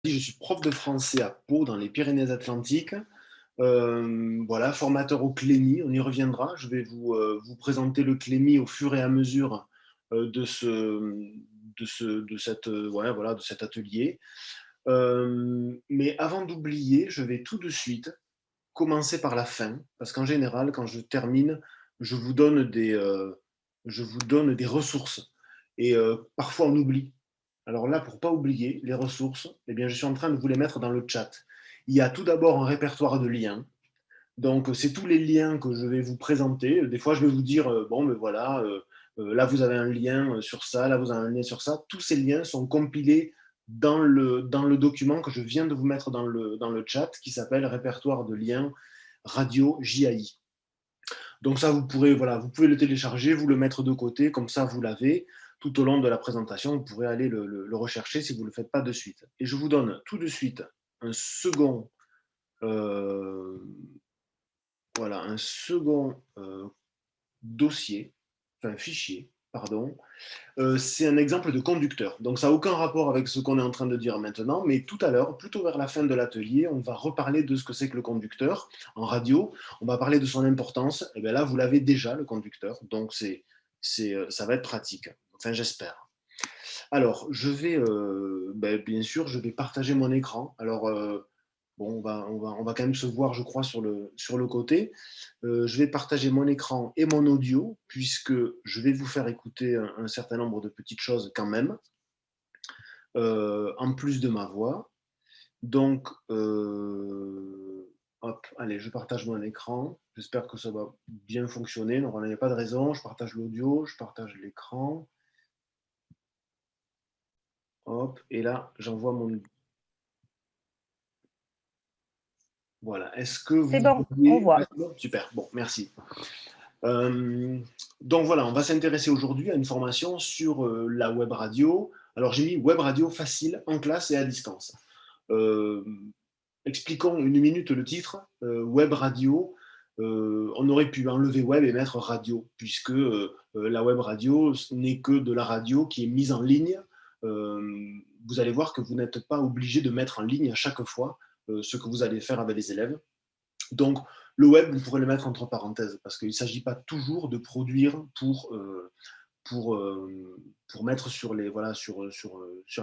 Je suis prof de français à Pau, dans les Pyrénées-Atlantiques. Voilà, formateur au CLEMI, on y reviendra. Je vais vous présenter le CLEMI au fur et à mesure de, ouais, voilà, de cet atelier. Mais avant d'oublier, je vais tout de suite commencer par la fin, parce qu'en général, quand je termine, je vous donne je vous donne des ressources. Et parfois, on oublie. Alors là, pour ne pas oublier les ressources, eh bien, je suis en train de vous les mettre dans le chat. Il y a tout d'abord un répertoire de liens. Donc, c'est tous les liens que je vais vous présenter. Des fois, je vais vous dire, bon, ben voilà, là, vous avez un lien sur ça, là, vous avez un lien sur ça. Tous ces liens sont compilés dans le document que je viens de vous mettre dans le chat, qui s'appelle répertoire de liens radio JAI. Donc ça, voilà, vous pouvez le télécharger, vous le mettre de côté, comme ça, vous l'avez. Tout au long de la présentation, vous pourrez aller le rechercher si vous ne le faites pas de suite. Et je vous donne tout de suite un second, euh, voilà, un second dossier, enfin fichier, pardon. C'est un exemple de conducteur. Donc ça n'a aucun rapport avec ce qu'on est en train de dire maintenant, mais tout à l'heure, plutôt vers la fin de l'atelier, on va reparler de ce que c'est que le conducteur en radio. On va parler de son importance. Et bien là, vous l'avez déjà, le conducteur. Donc ça va être pratique. Enfin, j'espère. Alors, bien sûr, je vais partager mon écran. Alors, bon, on va quand même se voir, je crois, sur le côté. Je vais partager mon écran et mon audio, puisque je vais vous faire écouter un certain nombre de petites choses quand même, en plus de ma voix. Donc, hop, allez, je partage mon écran. J'espère que ça va bien fonctionner. Normalement, il n'y a pas de raison. Je partage l'audio, je partage l'écran. Hop, et là, j'envoie mon... Voilà. Est-ce que C'est vous bon, on voyez... Ouais, voit. bon, super. Bon, merci. Euh, donc voilà, on va s'intéresser aujourd'hui à une formation sur la web radio. Alors j'ai mis web radio facile en classe et à distance. Euh, Expliquons une minute le titre. Web radio. On aurait pu enlever web et mettre radio, puisque la web radio n'est que de la radio qui est mise en ligne. Vous allez voir que vous n'êtes pas obligé de mettre en ligne à chaque fois ce que vous allez faire avec les élèves. Donc, le web, vous pourrez le mettre entre parenthèses, parce qu'il ne s'agit pas toujours de produire pour, pour mettre sur, voilà, sur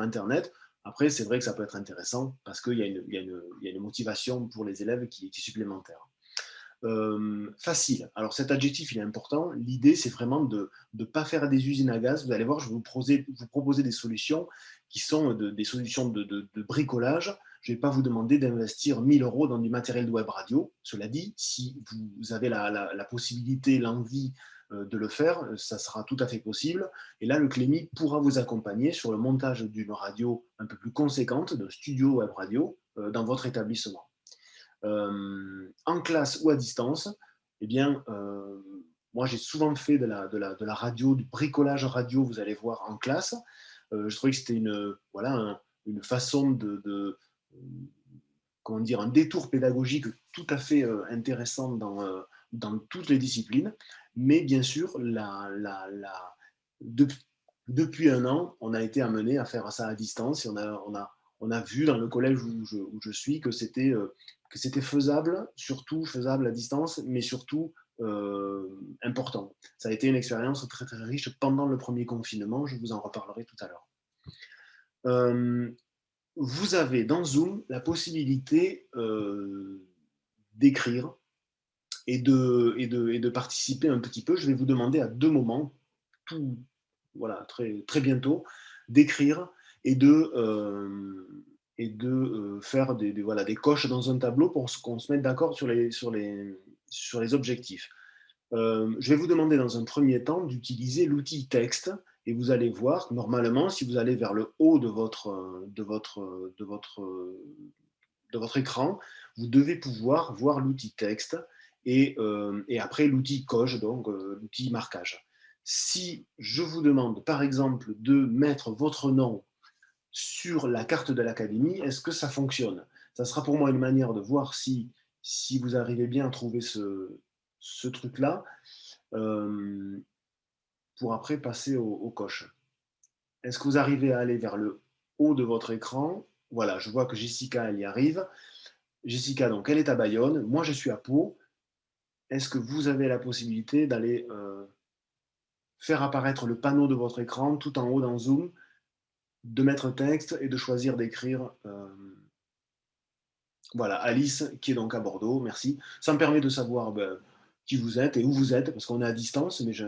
Internet. Après, c'est vrai que ça peut être intéressant, parce qu'il y a une motivation pour les élèves qui est supplémentaire. Facile. Alors cet adjectif, il est important. L'idée, c'est vraiment de ne pas faire des usines à gaz. Vous allez voir, je vais vous proposer des solutions qui sont des solutions de bricolage. Je ne vais pas vous demander d'investir 1000 euros dans du matériel de web radio. Cela dit, si vous avez la possibilité, l'envie de le faire, ça sera tout à fait possible. Et là, le Clémy pourra vous accompagner sur le montage d'une radio un peu plus conséquente, d'un studio web radio, dans votre établissement. En classe ou à distance, eh bien, moi j'ai souvent fait de la radio, du bricolage radio, vous allez voir, en classe. Je trouvais que c'était voilà, une façon comment dire, un détour pédagogique tout à fait intéressant dans toutes les disciplines. Mais bien sûr, de, depuis un an, on a été amené à faire ça à distance et on a vu dans le collège où je suis que c'était faisable, surtout faisable à distance, mais surtout important. Ça a été une expérience très très riche pendant le premier confinement, je vous en reparlerai tout à l'heure. Euh, vous avez dans Zoom la possibilité d'écrire et de participer un petit peu. Je vais vous demander à deux moments, tout, voilà, très bientôt, d'écrire et de faire voilà, des coches dans un tableau pour qu'on se mette d'accord sur les objectifs. Je vais vous demander dans un premier temps d'utiliser l'outil texte et vous allez voir, normalement, si vous allez vers le haut de votre écran, vous devez pouvoir voir l'outil texte et après l'outil coche, donc l'outil marquage. Si je vous demande, par exemple, de mettre votre nom sur la carte de l'académie, est-ce que ça fonctionne? Ça sera pour moi une manière de voir si vous arrivez bien à trouver ce truc-là euh, pour après passer au coche. Est-ce que vous arrivez à aller vers le haut de votre écran? voilà, je vois que Jessica, elle y arrive. Jessica, donc, elle est à Bayonne. Moi, je suis à Pau. Est-ce que vous avez la possibilité d'aller faire apparaître le panneau de votre écran tout en haut dans Zoom, de mettre texte et de choisir d'écrire voilà, Alice, qui est donc à Bordeaux, merci. Ça me permet de savoir ben, qui vous êtes et où vous êtes, parce qu'on est à distance, mais je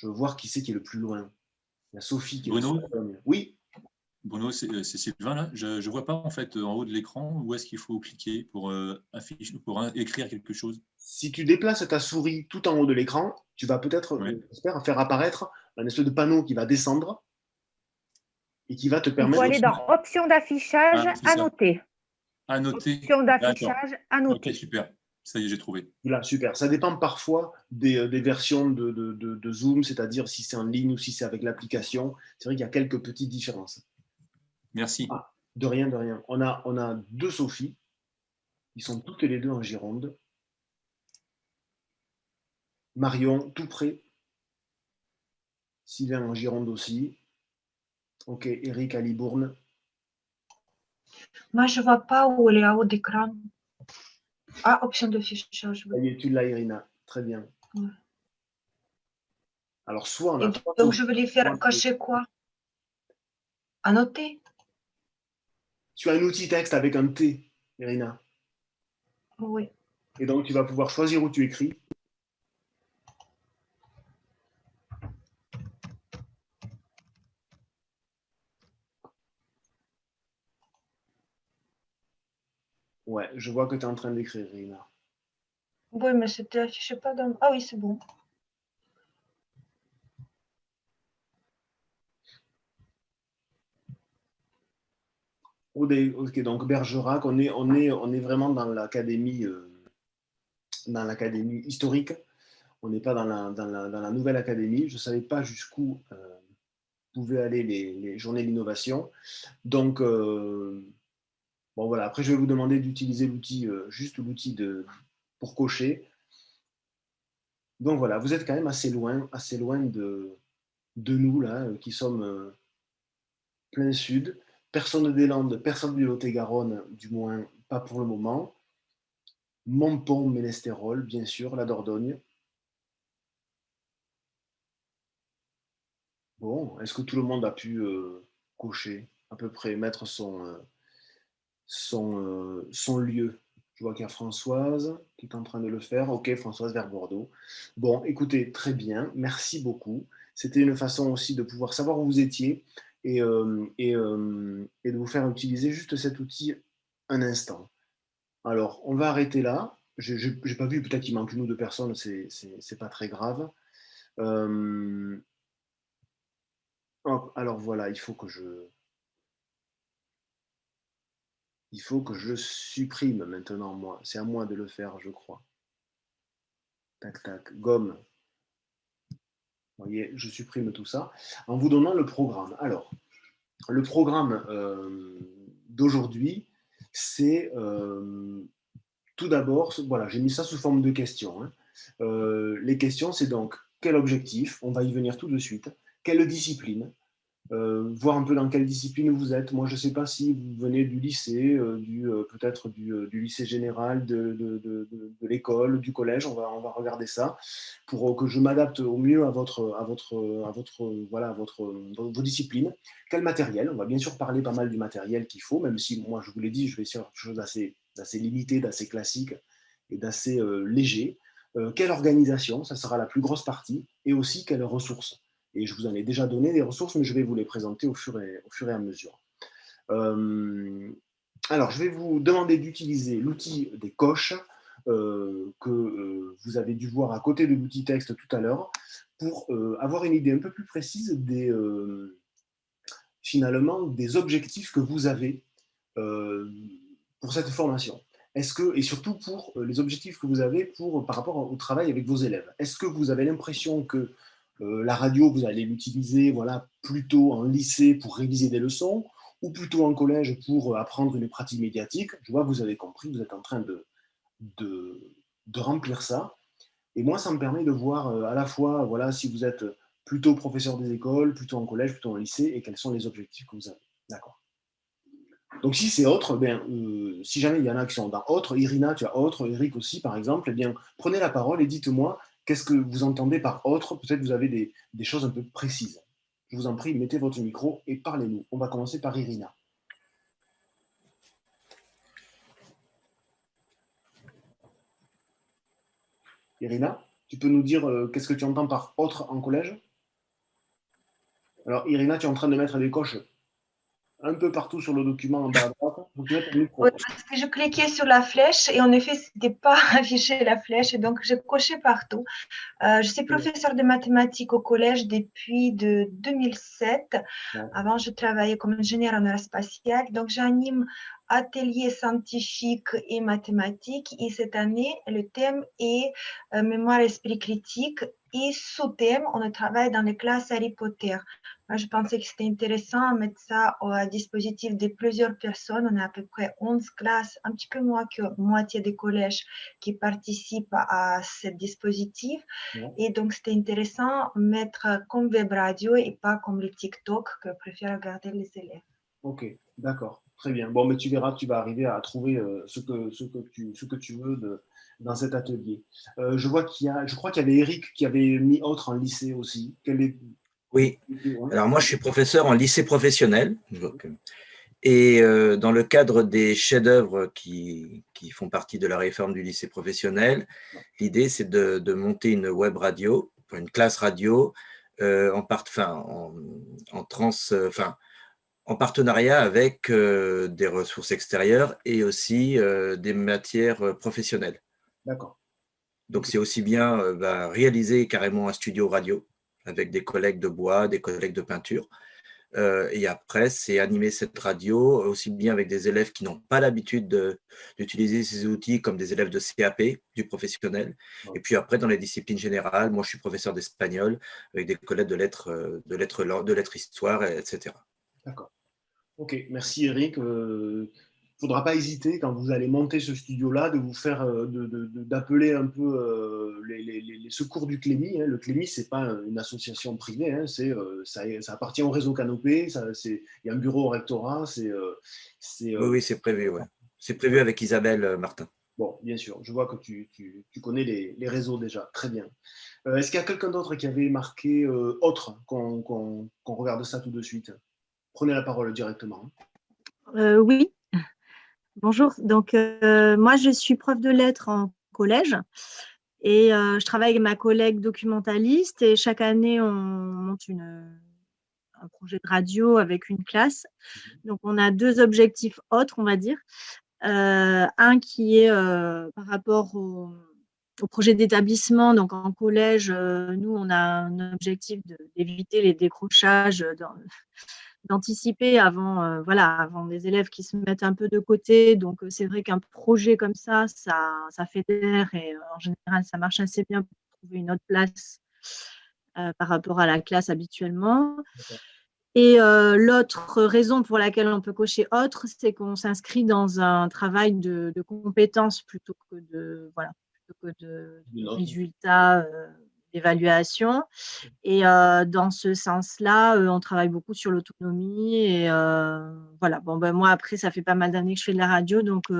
veux voir qui c'est qui est le plus loin. Il y a Sophie qui est de Bruno, Pologne. Oui, Bruno, c'est Sylvain là. Je ne vois pas en fait en haut de l'écran où est-ce qu'il faut cliquer pour, écrire quelque chose. si tu déplaces ta souris tout en haut de l'écran, tu vas peut-être, Ouais. j'espère, faire apparaître un espèce de panneau qui va descendre et qui va te Il faut permettre. aller dans Options d'affichage, Ah, c'est ça. annoter. Annoter. Options D'accord. d'affichage, Ok, annoter. super. Ça y est, j'ai trouvé. Là, super. Ça dépend parfois des versions de Zoom, c'est-à-dire si c'est en ligne ou si c'est avec l'application. C'est vrai qu'il y a quelques petites différences. Merci. Ah, de rien, de rien. On a deux Sophie. Ils sont toutes les deux en Gironde. Marion, tout près. Sylvain en Gironde aussi. Ok, Eric à Libourne. Moi, je ne vois pas où elle est en haut d'écran. Ah, option de fichage. Ça y est, tu l'as, Irina. Très bien. Ouais. Alors, soit on Et a trois donc, Sophie, je vais les faire cacher quoi? Annoter? tu as un outil texte avec un T, Irina. Oui. Et donc, tu vas pouvoir choisir où tu écris. Ouais, je vois que tu es en train d'écrire, Irina. Oui, mais c'était affiché pas dans... Ah oui, c'est bon. Ok, donc Bergerac, on est vraiment dans l'académie historique. On n'est pas dans la nouvelle académie. Je ne savais pas jusqu'où pouvaient aller les journées d'innovation. Donc, bon voilà, après je vais vous demander d'utiliser l'outil, juste l'outil pour cocher. Donc voilà, vous êtes quand même assez loin de nous, là, qui sommes plein sud. Personne des Landes, personne du Lot-et-Garonne, du moins pas pour le moment. Montpont, Ménestérol, bien sûr, la Dordogne. Bon, est-ce que tout le monde a pu cocher à peu près, mettre son lieu? Je vois qu'il y a Françoise qui est en train de le faire. Ok, Françoise vers Bordeaux. Bon, écoutez, très bien, merci beaucoup. C'était une façon aussi de pouvoir savoir où vous étiez et de vous faire utiliser juste cet outil un instant. Alors, on va arrêter là. Je n'ai pas vu, peut-être qu'il manque une ou deux personnes, c'est pas très grave. Euh, hop, alors voilà, il faut que je supprime maintenant, moi. C'est à moi de le faire, je crois. Tac, tac, gomme. Vous voyez, je supprime tout ça en vous donnant le programme. Alors, le programme d'aujourd'hui, c'est tout d'abord, voilà, j'ai mis ça sous forme de questions. Hein. Les questions, c'est donc quel objectif, on va y venir tout de suite, quelle discipline, voir un peu dans quelle discipline vous êtes. Moi, je ne sais pas si vous venez du lycée, peut-être du lycée général, de l'école, du collège. On va regarder ça pour que je m'adapte au mieux vos disciplines. Quel matériel? On va bien sûr parler pas mal du matériel qu'il faut, même si moi, je vous l'ai dit, je vais sur quelque chose d'assez limité, d'assez classique et d'assez léger. Quelle organisation? Ça sera la plus grosse partie. Et aussi, quelles ressources? Et je vous en ai déjà donné des ressources, mais je vais vous les présenter au fur et à mesure. Alors, je vais vous demander d'utiliser l'outil des coches que vous avez dû voir à côté de l'outil texte tout à l'heure pour avoir une idée un peu plus précise finalement des objectifs que vous avez euh, pour cette formation. Et surtout pour les objectifs que vous avez par rapport au travail avec vos élèves. Est-ce que vous avez l'impression que la radio, vous allez l'utiliser voilà, plutôt en lycée pour réviser des leçons ou plutôt en collège pour apprendre une pratique médiatique? Je vois que vous avez compris, vous êtes en train de remplir ça. Et moi, ça me permet de voir à la fois voilà, si vous êtes plutôt professeur des écoles, plutôt en collège, plutôt en lycée, et quels sont les objectifs que vous avez. D'accord. Donc, si c'est autre, si jamais il y en a qui sont dans autre, Irina, tu as autre, Eric aussi, par exemple, eh bien, prenez la parole et dites-moi qu'est-ce que vous entendez par autre. Peut-être vous avez des choses un peu précises. Je vous en prie, mettez votre micro et parlez-nous. On va commencer par Irina. Irina, tu peux nous dire qu'est-ce que tu entends par autre en collège? Alors, Irina, tu es en train de mettre des coches un peu partout sur le document en bas à droite. Donc, tu mets ton micro. Oui, parce que je cliquais sur la flèche et en effet, ce n'était pas affiché la flèche et donc j'ai coché partout. Je suis professeure de mathématiques au collège depuis 2007. Ouais. Avant, je travaillais comme ingénieure en aérospatiale. Donc, j'anime ateliers scientifiques et mathématiques. Et cette année, le thème est mémoire et esprit critique. Et sous-thème, on travaille dans les classes Harry Potter. Moi, je pensais que c'était intéressant de mettre ça à dispositif de plusieurs personnes. On a à peu près 11 classes, un petit peu moins que moitié des collèges qui participent à ce dispositif. Ouais. Et donc, c'était intéressant de mettre comme web radio et pas comme le TikTok que préfèrent regarder les élèves. Ok, d'accord, très bien. Bon, mais tu verras, tu vas arriver à trouver ce que tu veux dans cet atelier. Je crois qu'il y avait Eric qui avait mis autre en lycée aussi. Oui, alors moi je suis professeur en lycée professionnel. Et dans le cadre des chefs-d'œuvre qui font partie de la réforme du lycée professionnel, l'idée c'est de monter une web radio, une classe radio en partenariat avec des ressources extérieures et aussi des matières professionnelles. D'accord. Donc c'est aussi bien réaliser carrément un studio radio avec des collègues de bois, des collègues de peinture. Et après, c'est animer cette radio aussi bien avec des élèves qui n'ont pas l'habitude d'utiliser ces outils comme des élèves de CAP, du professionnel. Ouais. Et puis après, dans les disciplines générales, moi je suis professeur d'espagnol avec des collègues de lettres histoire, etc. D'accord. Ok, merci Eric. Faudra pas hésiter quand vous allez monter ce studio-là de vous faire d'appeler un peu les secours du Clémy. Hein. Le Clémy, c'est pas une association privée, hein, ça appartient au réseau Canopé. Il y a un bureau au rectorat. Oui, c'est prévu. Ouais. C'est prévu avec Isabelle Martin. Bon, bien sûr, je vois que tu connais les réseaux déjà. Très bien. Est-ce qu'il y a quelqu'un d'autre qui avait marqué autre qu'on regarde ça tout de suite? Prenez la parole directement. Oui, bonjour. Donc, moi, je suis prof de lettres en collège et je travaille avec ma collègue documentaliste et chaque année, on monte un projet de radio avec une classe. Donc, on a 2 objectifs autres, on va dire. Un qui est par rapport au projet d'établissement. Donc, en collège, nous, on a un objectif d'éviter les décrochages d'anticiper avant des élèves qui se mettent un peu de côté. Donc, c'est vrai qu'un projet comme ça fédère et en général, ça marche assez bien pour trouver une autre place par rapport à la classe habituellement. D'accord. Et l'autre raison pour laquelle on peut cocher autre, c'est qu'on s'inscrit dans un travail de compétences plutôt que de résultats d'évaluation. Et dans ce sens-là, on travaille beaucoup sur l'autonomie. Et voilà. Bon, moi, après, ça fait pas mal d'années que je fais de la radio, donc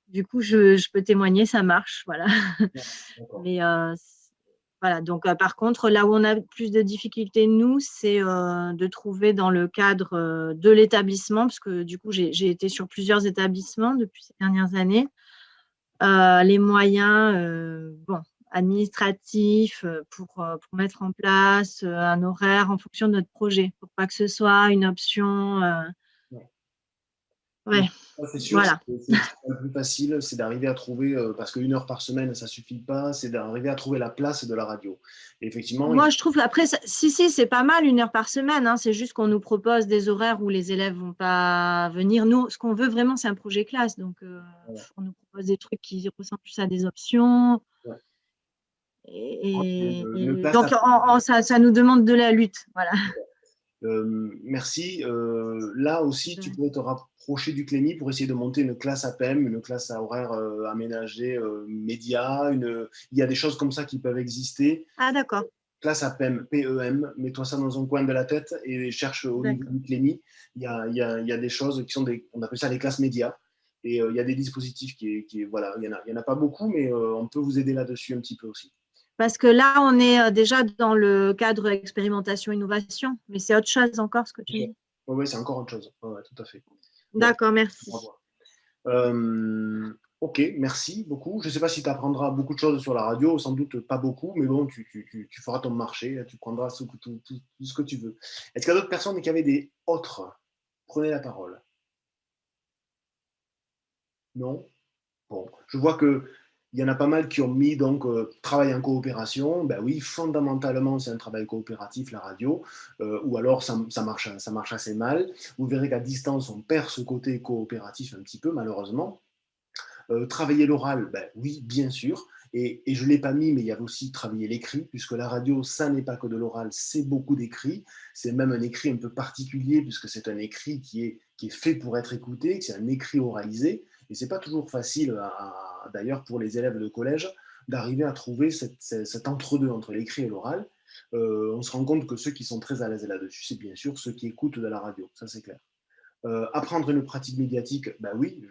du coup, je peux témoigner, ça marche. Voilà. Mais voilà. Donc, par contre, là où on a plus de difficultés, nous, c'est de trouver dans le cadre de l'établissement, parce que du coup, j'ai été sur plusieurs établissements depuis ces dernières années, les moyens, administratifs pour mettre en place un horaire en fonction de notre projet, pour pas que ce soit une option. Ouais. C'est sûr, Voilà. c'est le plus facile, c'est d'arriver à trouver, parce qu'une heure par semaine, ça ne suffit pas, c'est d'arriver à trouver la place de la radio. Et effectivement, Moi, je trouve après, si, c'est pas mal 1 heure par semaine. Hein, c'est juste qu'on nous propose des horaires où les élèves vont pas venir. Nous, ce qu'on veut vraiment, c'est un projet classe. Donc, voilà. on nous propose des trucs qui ressemblent plus à des options. Ouais. Et donc, ça nous demande de la lutte. Voilà. Merci. Là aussi, tu peux te rapprocher du Clémy pour essayer de monter une classe APEM, une classe à horaire aménagé média. Il y a des choses comme ça qui peuvent exister. Ah, d'accord. classe APEM, PEM, mets-toi ça dans un coin de la tête et cherche au niveau du Clémy. Il y a des choses qui sont on appelle ça les classes médias. Et il y a des dispositifs voilà, il y en a pas beaucoup, mais on peut vous aider là-dessus un petit peu aussi. Parce que là, on est déjà dans le cadre expérimentation-innovation, mais c'est autre chose encore ce que tu dis. Oui, c'est encore autre chose. Ouais, tout à fait. D'accord, merci. Ok, merci beaucoup. Je ne sais pas si tu apprendras beaucoup de choses sur la radio, sans doute pas beaucoup, mais bon, tu feras ton marché, tu prendras tout ce que tu veux. Est-ce qu'il y a d'autres personnes qui avaient des autres? Prenez la parole. Non? Bon, je vois qu'il y en a pas mal qui ont mis donc travail en coopération. Ben oui, fondamentalement, c'est un travail coopératif, la radio, ou alors ça marche assez mal. Vous verrez qu'à distance, on perd ce côté coopératif un petit peu, malheureusement. Travailler l'oral, ben oui, bien sûr. Et je ne l'ai pas mis, mais il y a aussi travailler l'écrit, puisque la radio, ça n'est pas que de l'oral, c'est beaucoup d'écrit. C'est même un écrit un peu particulier, puisque c'est un écrit qui est fait pour être écouté, c'est un écrit oralisé. Et ce n'est pas toujours facile, d'ailleurs, pour les élèves de collège, d'arriver à trouver cet entre-deux entre l'écrit et l'oral. On se rend compte que ceux qui sont très à l'aise là-dessus, c'est bien sûr ceux qui écoutent de la radio, ça c'est clair. Apprendre une pratique médiatique, ben oui,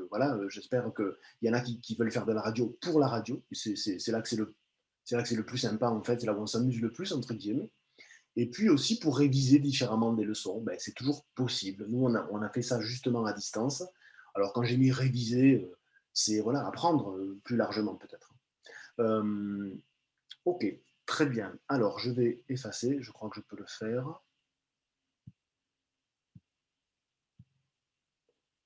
voilà, j'espère qu'il y en a qui veulent faire de la radio pour la radio. C'est là que c'est le plus sympa, en fait, c'est là où on s'amuse le plus, entre guillemets. Et puis aussi pour réviser différemment des leçons, ben, c'est toujours possible. Nous, on a fait ça justement à distance. Alors quand j'ai mis réviser, c'est voilà, apprendre plus largement peut-être. Ok, très bien. Alors je vais effacer, je crois que je peux le faire.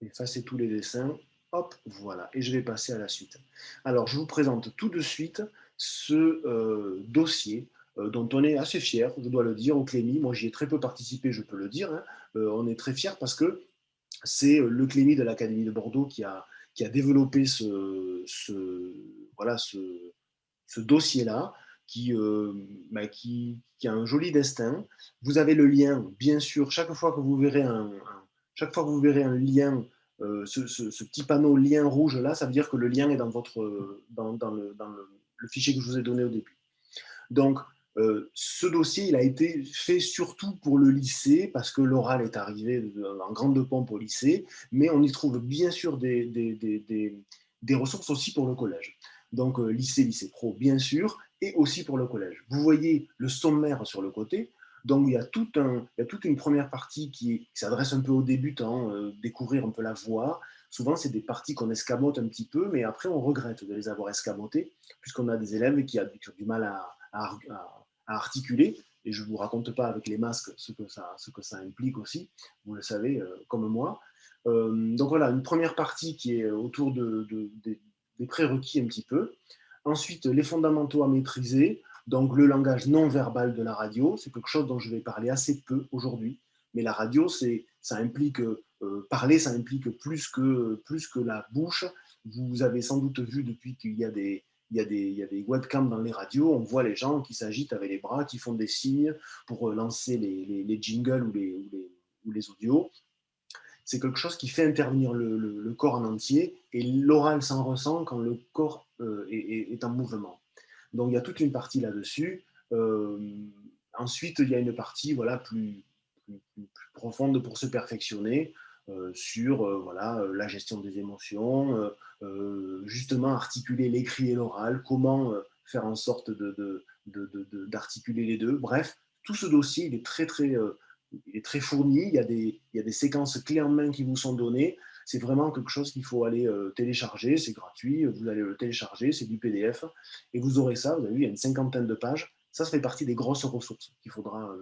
Effacer tous les dessins. Hop, voilà. Et je vais passer à la suite. Alors je vous présente tout de suite ce dossier dont on est assez fier, je dois le dire, au Clémy. Moi, j'y ai très peu participé, je peux le dire. Hein. On est très fiers parce que c'est le Clémy de l'Académie de Bordeaux qui a développé ce dossier-là, qui a un joli destin. Vous avez le lien, bien sûr, chaque fois que vous verrez un lien, ce petit panneau lien rouge là, ça veut dire que le lien est dans le fichier que je vous ai donné au début. Donc, ce dossier, il a été fait surtout pour le lycée, parce que l'oral est arrivé en grande pompe au lycée, mais on y trouve bien sûr des ressources aussi pour le collège. Donc, lycée pro, bien sûr, et aussi pour le collège. Vous voyez le sommaire sur le côté. Donc, il y a toute une première partie qui s'adresse un peu aux débutants, découvrir un peu la voix. Souvent, c'est des parties qu'on escamote un petit peu, mais après, on regrette de les avoir escamotées, puisqu'on a des élèves qui ont du mal à articuler. Et je ne vous raconte pas avec les masques ce que ça implique aussi, vous le savez comme moi. Donc voilà, une première partie qui est autour des prérequis un petit peu. Ensuite, les fondamentaux à maîtriser, donc le langage non verbal de la radio, c'est quelque chose dont je vais parler assez peu aujourd'hui, mais la radio, ça implique parler, ça implique plus que la bouche. Vous avez sans doute vu depuis qu'il y a des webcams dans les radios, on voit les gens qui s'agitent avec les bras, qui font des signes pour lancer les jingles ou les audios. C'est quelque chose qui fait intervenir le corps en entier, et l'oral s'en ressent quand le corps est en mouvement. Donc il y a toute une partie là-dessus. Ensuite, il y a une partie plus profonde pour se perfectionner sur la gestion des émotions, justement articuler l'écrit et l'oral, comment faire en sorte d'articuler les deux. Bref, tout ce dossier, il est très fourni. Il y a des séquences clés en main qui vous sont données. C'est vraiment quelque chose qu'il faut aller télécharger. C'est gratuit. Vous allez le télécharger. C'est du PDF. Et vous aurez ça. Vous avez vu, il y a une 50aine de pages. Ça fait partie des grosses ressources qu'il faudra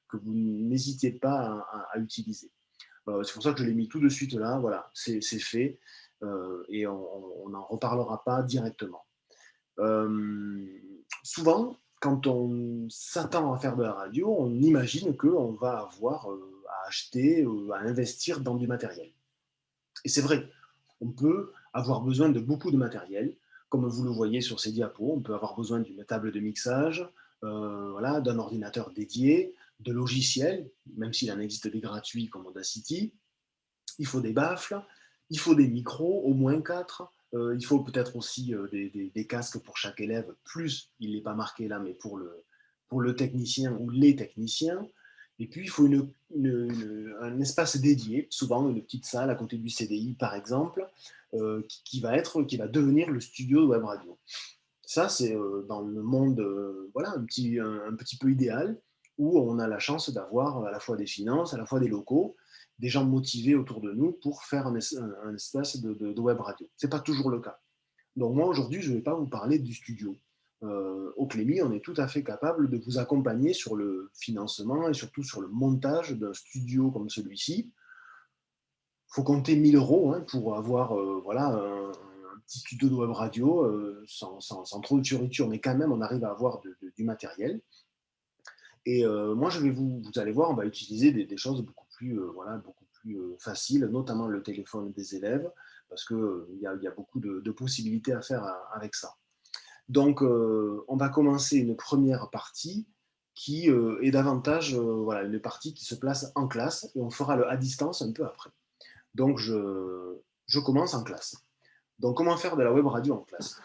que vous n'hésitiez pas à utiliser. C'est pour ça que je l'ai mis tout de suite là. Voilà, c'est fait. Et on n'en reparlera pas directement. Souvent, quand on s'attend à faire de la radio, on imagine qu'on va avoir à acheter, à investir dans du matériel. Et c'est vrai, on peut avoir besoin de beaucoup de matériel, comme vous le voyez sur ces diapos. On peut avoir besoin d'une table de mixage, d'un ordinateur dédié, de logiciels, même s'il en existe des gratuits comme Audacity. Il faut des baffles, il faut des micros, au moins 4. Il faut peut-être aussi des casques pour chaque élève, plus, il n'est pas marqué là, mais pour pour le technicien ou les techniciens. Et puis, il faut un espace dédié, souvent une petite salle à côté du CDI, par exemple, qui va devenir le studio de web radio. Ça, c'est dans le monde voilà, un petit peu idéal, où on a la chance d'avoir à la fois des finances, à la fois des locaux, des gens motivés autour de nous pour faire un espace de web radio. Ce n'est pas toujours le cas. Donc moi, aujourd'hui, je ne vais pas vous parler du studio. Au Clémy, on est tout à fait capable de vous accompagner sur le financement et surtout sur le montage d'un studio comme celui-ci. Il faut compter 1 000 € hein, pour avoir voilà, un petit studio de web radio sans trop de fioritures, mais quand même, on arrive à avoir du matériel. Et moi, vous allez voir, on va utiliser des choses beaucoup plus faciles, notamment le téléphone des élèves, parce qu'il y a beaucoup de possibilités à faire avec ça. Donc, on va commencer une première partie qui est davantage une partie qui se place en classe, et on fera le à distance un peu après. Donc, je commence en classe. Donc, comment faire de la web radio en classe?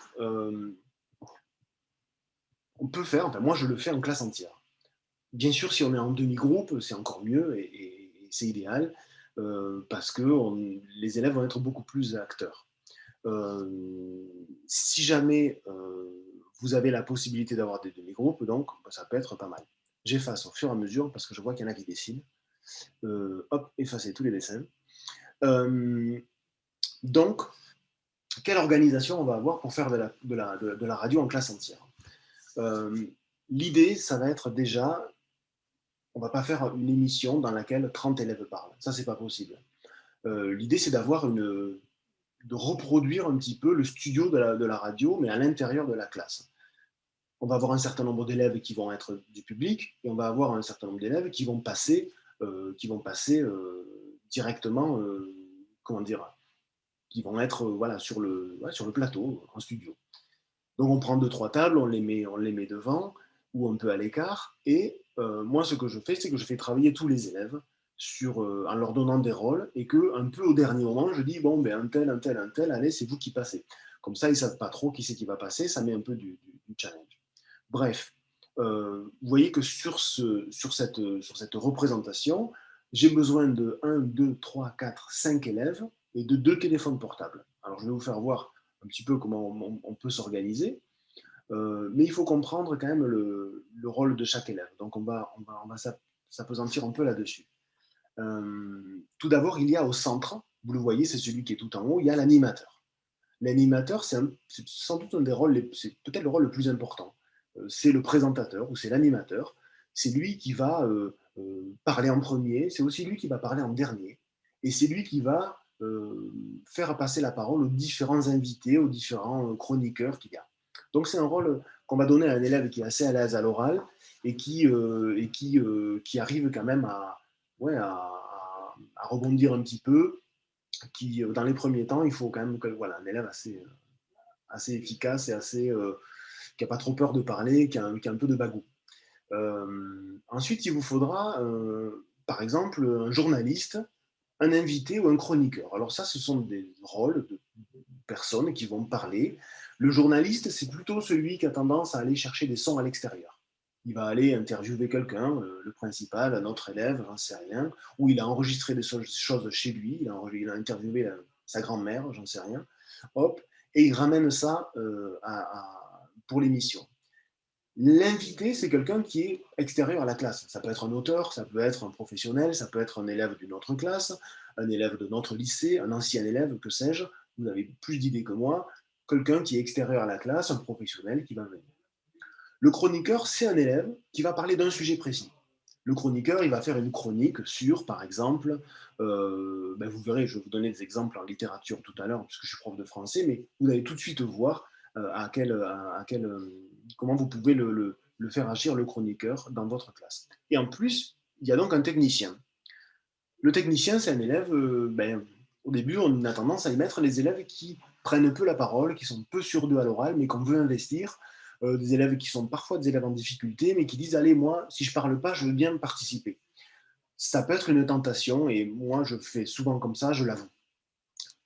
On peut faire, enfin moi je le fais en classe entière. Bien sûr, si on est en demi-groupe, c'est encore mieux et c'est idéal parce que les élèves vont être beaucoup plus acteurs. Si jamais vous avez la possibilité d'avoir des demi-groupes, donc ça peut être pas mal. J'efface au fur et à mesure parce que je vois qu'il y en a qui dessinent. Hop, effacer tous les dessins. Donc, quelle organisation on va avoir pour faire de la radio en classe entière? L'idée, ça va être déjà, on ne va pas faire une émission dans laquelle 30 élèves parlent. Ça, c'est pas possible. L'idée, c'est de reproduire un petit peu le studio de la radio, mais à l'intérieur de la classe. On va avoir un certain nombre d'élèves qui vont être du public, et on va avoir un certain nombre d'élèves qui vont passer directement, qui vont être sur le plateau, en studio. Donc on prend 2-3 tables, on les met devant, ou un peu à l'écart, et moi ce que je fais, c'est que je fais travailler tous les élèves en leur donnant des rôles, et qu'un peu au dernier moment, je dis, bon, ben, un tel, allez, c'est vous qui passez. Comme ça, ils ne savent pas trop qui c'est qui va passer, ça met un peu du challenge. Bref, vous voyez que sur cette représentation, j'ai besoin de 1, 2, 3, 4, 5 élèves, et de 2 téléphones portables. Alors je vais vous faire voir un petit peu comment on peut s'organiser, mais il faut comprendre quand même le rôle de chaque élève. Donc on va s'appesantir un peu là-dessus. Tout d'abord, il y a au centre, vous le voyez, c'est celui qui est tout en haut, il y a l'animateur. L'animateur, c'est sans doute un des rôles, c'est peut-être le rôle le plus important. C'est le présentateur ou c'est l'animateur. C'est lui qui va parler en premier, c'est aussi lui qui va parler en dernier. Et c'est lui qui va faire passer la parole aux différents invités, aux différents chroniqueurs qu'il y a. Donc c'est un rôle qu'on va donner à un élève qui est assez à l'aise à l'oral et qui arrive quand même à rebondir un petit peu, qui dans les premiers temps, il faut quand même un élève assez efficace et qui n'a pas trop peur de parler, qui a un peu de bagou. Ensuite, il vous faudra, par exemple, un journaliste, un invité ou un chroniqueur. Alors ça, ce sont des rôles de personnes qui vont parler. Le journaliste, c'est plutôt celui qui a tendance à aller chercher des sons à l'extérieur. Il va aller interviewer quelqu'un, le principal, un autre élève, j'en sais rien, ou il a enregistré des choses chez lui, il a interviewé sa grand-mère, j'en sais rien, hop, et il ramène ça pour l'émission. L'invité, c'est quelqu'un qui est extérieur à la classe. Ça peut être un auteur, ça peut être un professionnel, ça peut être un élève d'une autre classe, un élève de notre lycée, un ancien élève, que sais-je, vous avez plus d'idées que moi, quelqu'un qui est extérieur à la classe, un professionnel qui va venir. Le chroniqueur, c'est un élève qui va parler d'un sujet précis. Le chroniqueur, il va faire une chronique sur, par exemple, vous verrez, je vais vous donner des exemples en littérature tout à l'heure, puisque je suis prof de français, mais vous allez tout de suite voir comment vous pouvez le faire agir, le chroniqueur, dans votre classe. Et en plus, il y a donc un technicien. Le technicien, c'est un élève, au début, on a tendance à y mettre les élèves qui prennent peu la parole, qui sont peu sûrs d'eux à l'oral, mais qu'on veut investir, des élèves qui sont parfois des élèves en difficulté, mais qui disent, allez, moi, si je ne parle pas, je veux bien participer. Ça peut être une tentation, et moi, je fais souvent comme ça, je l'avoue.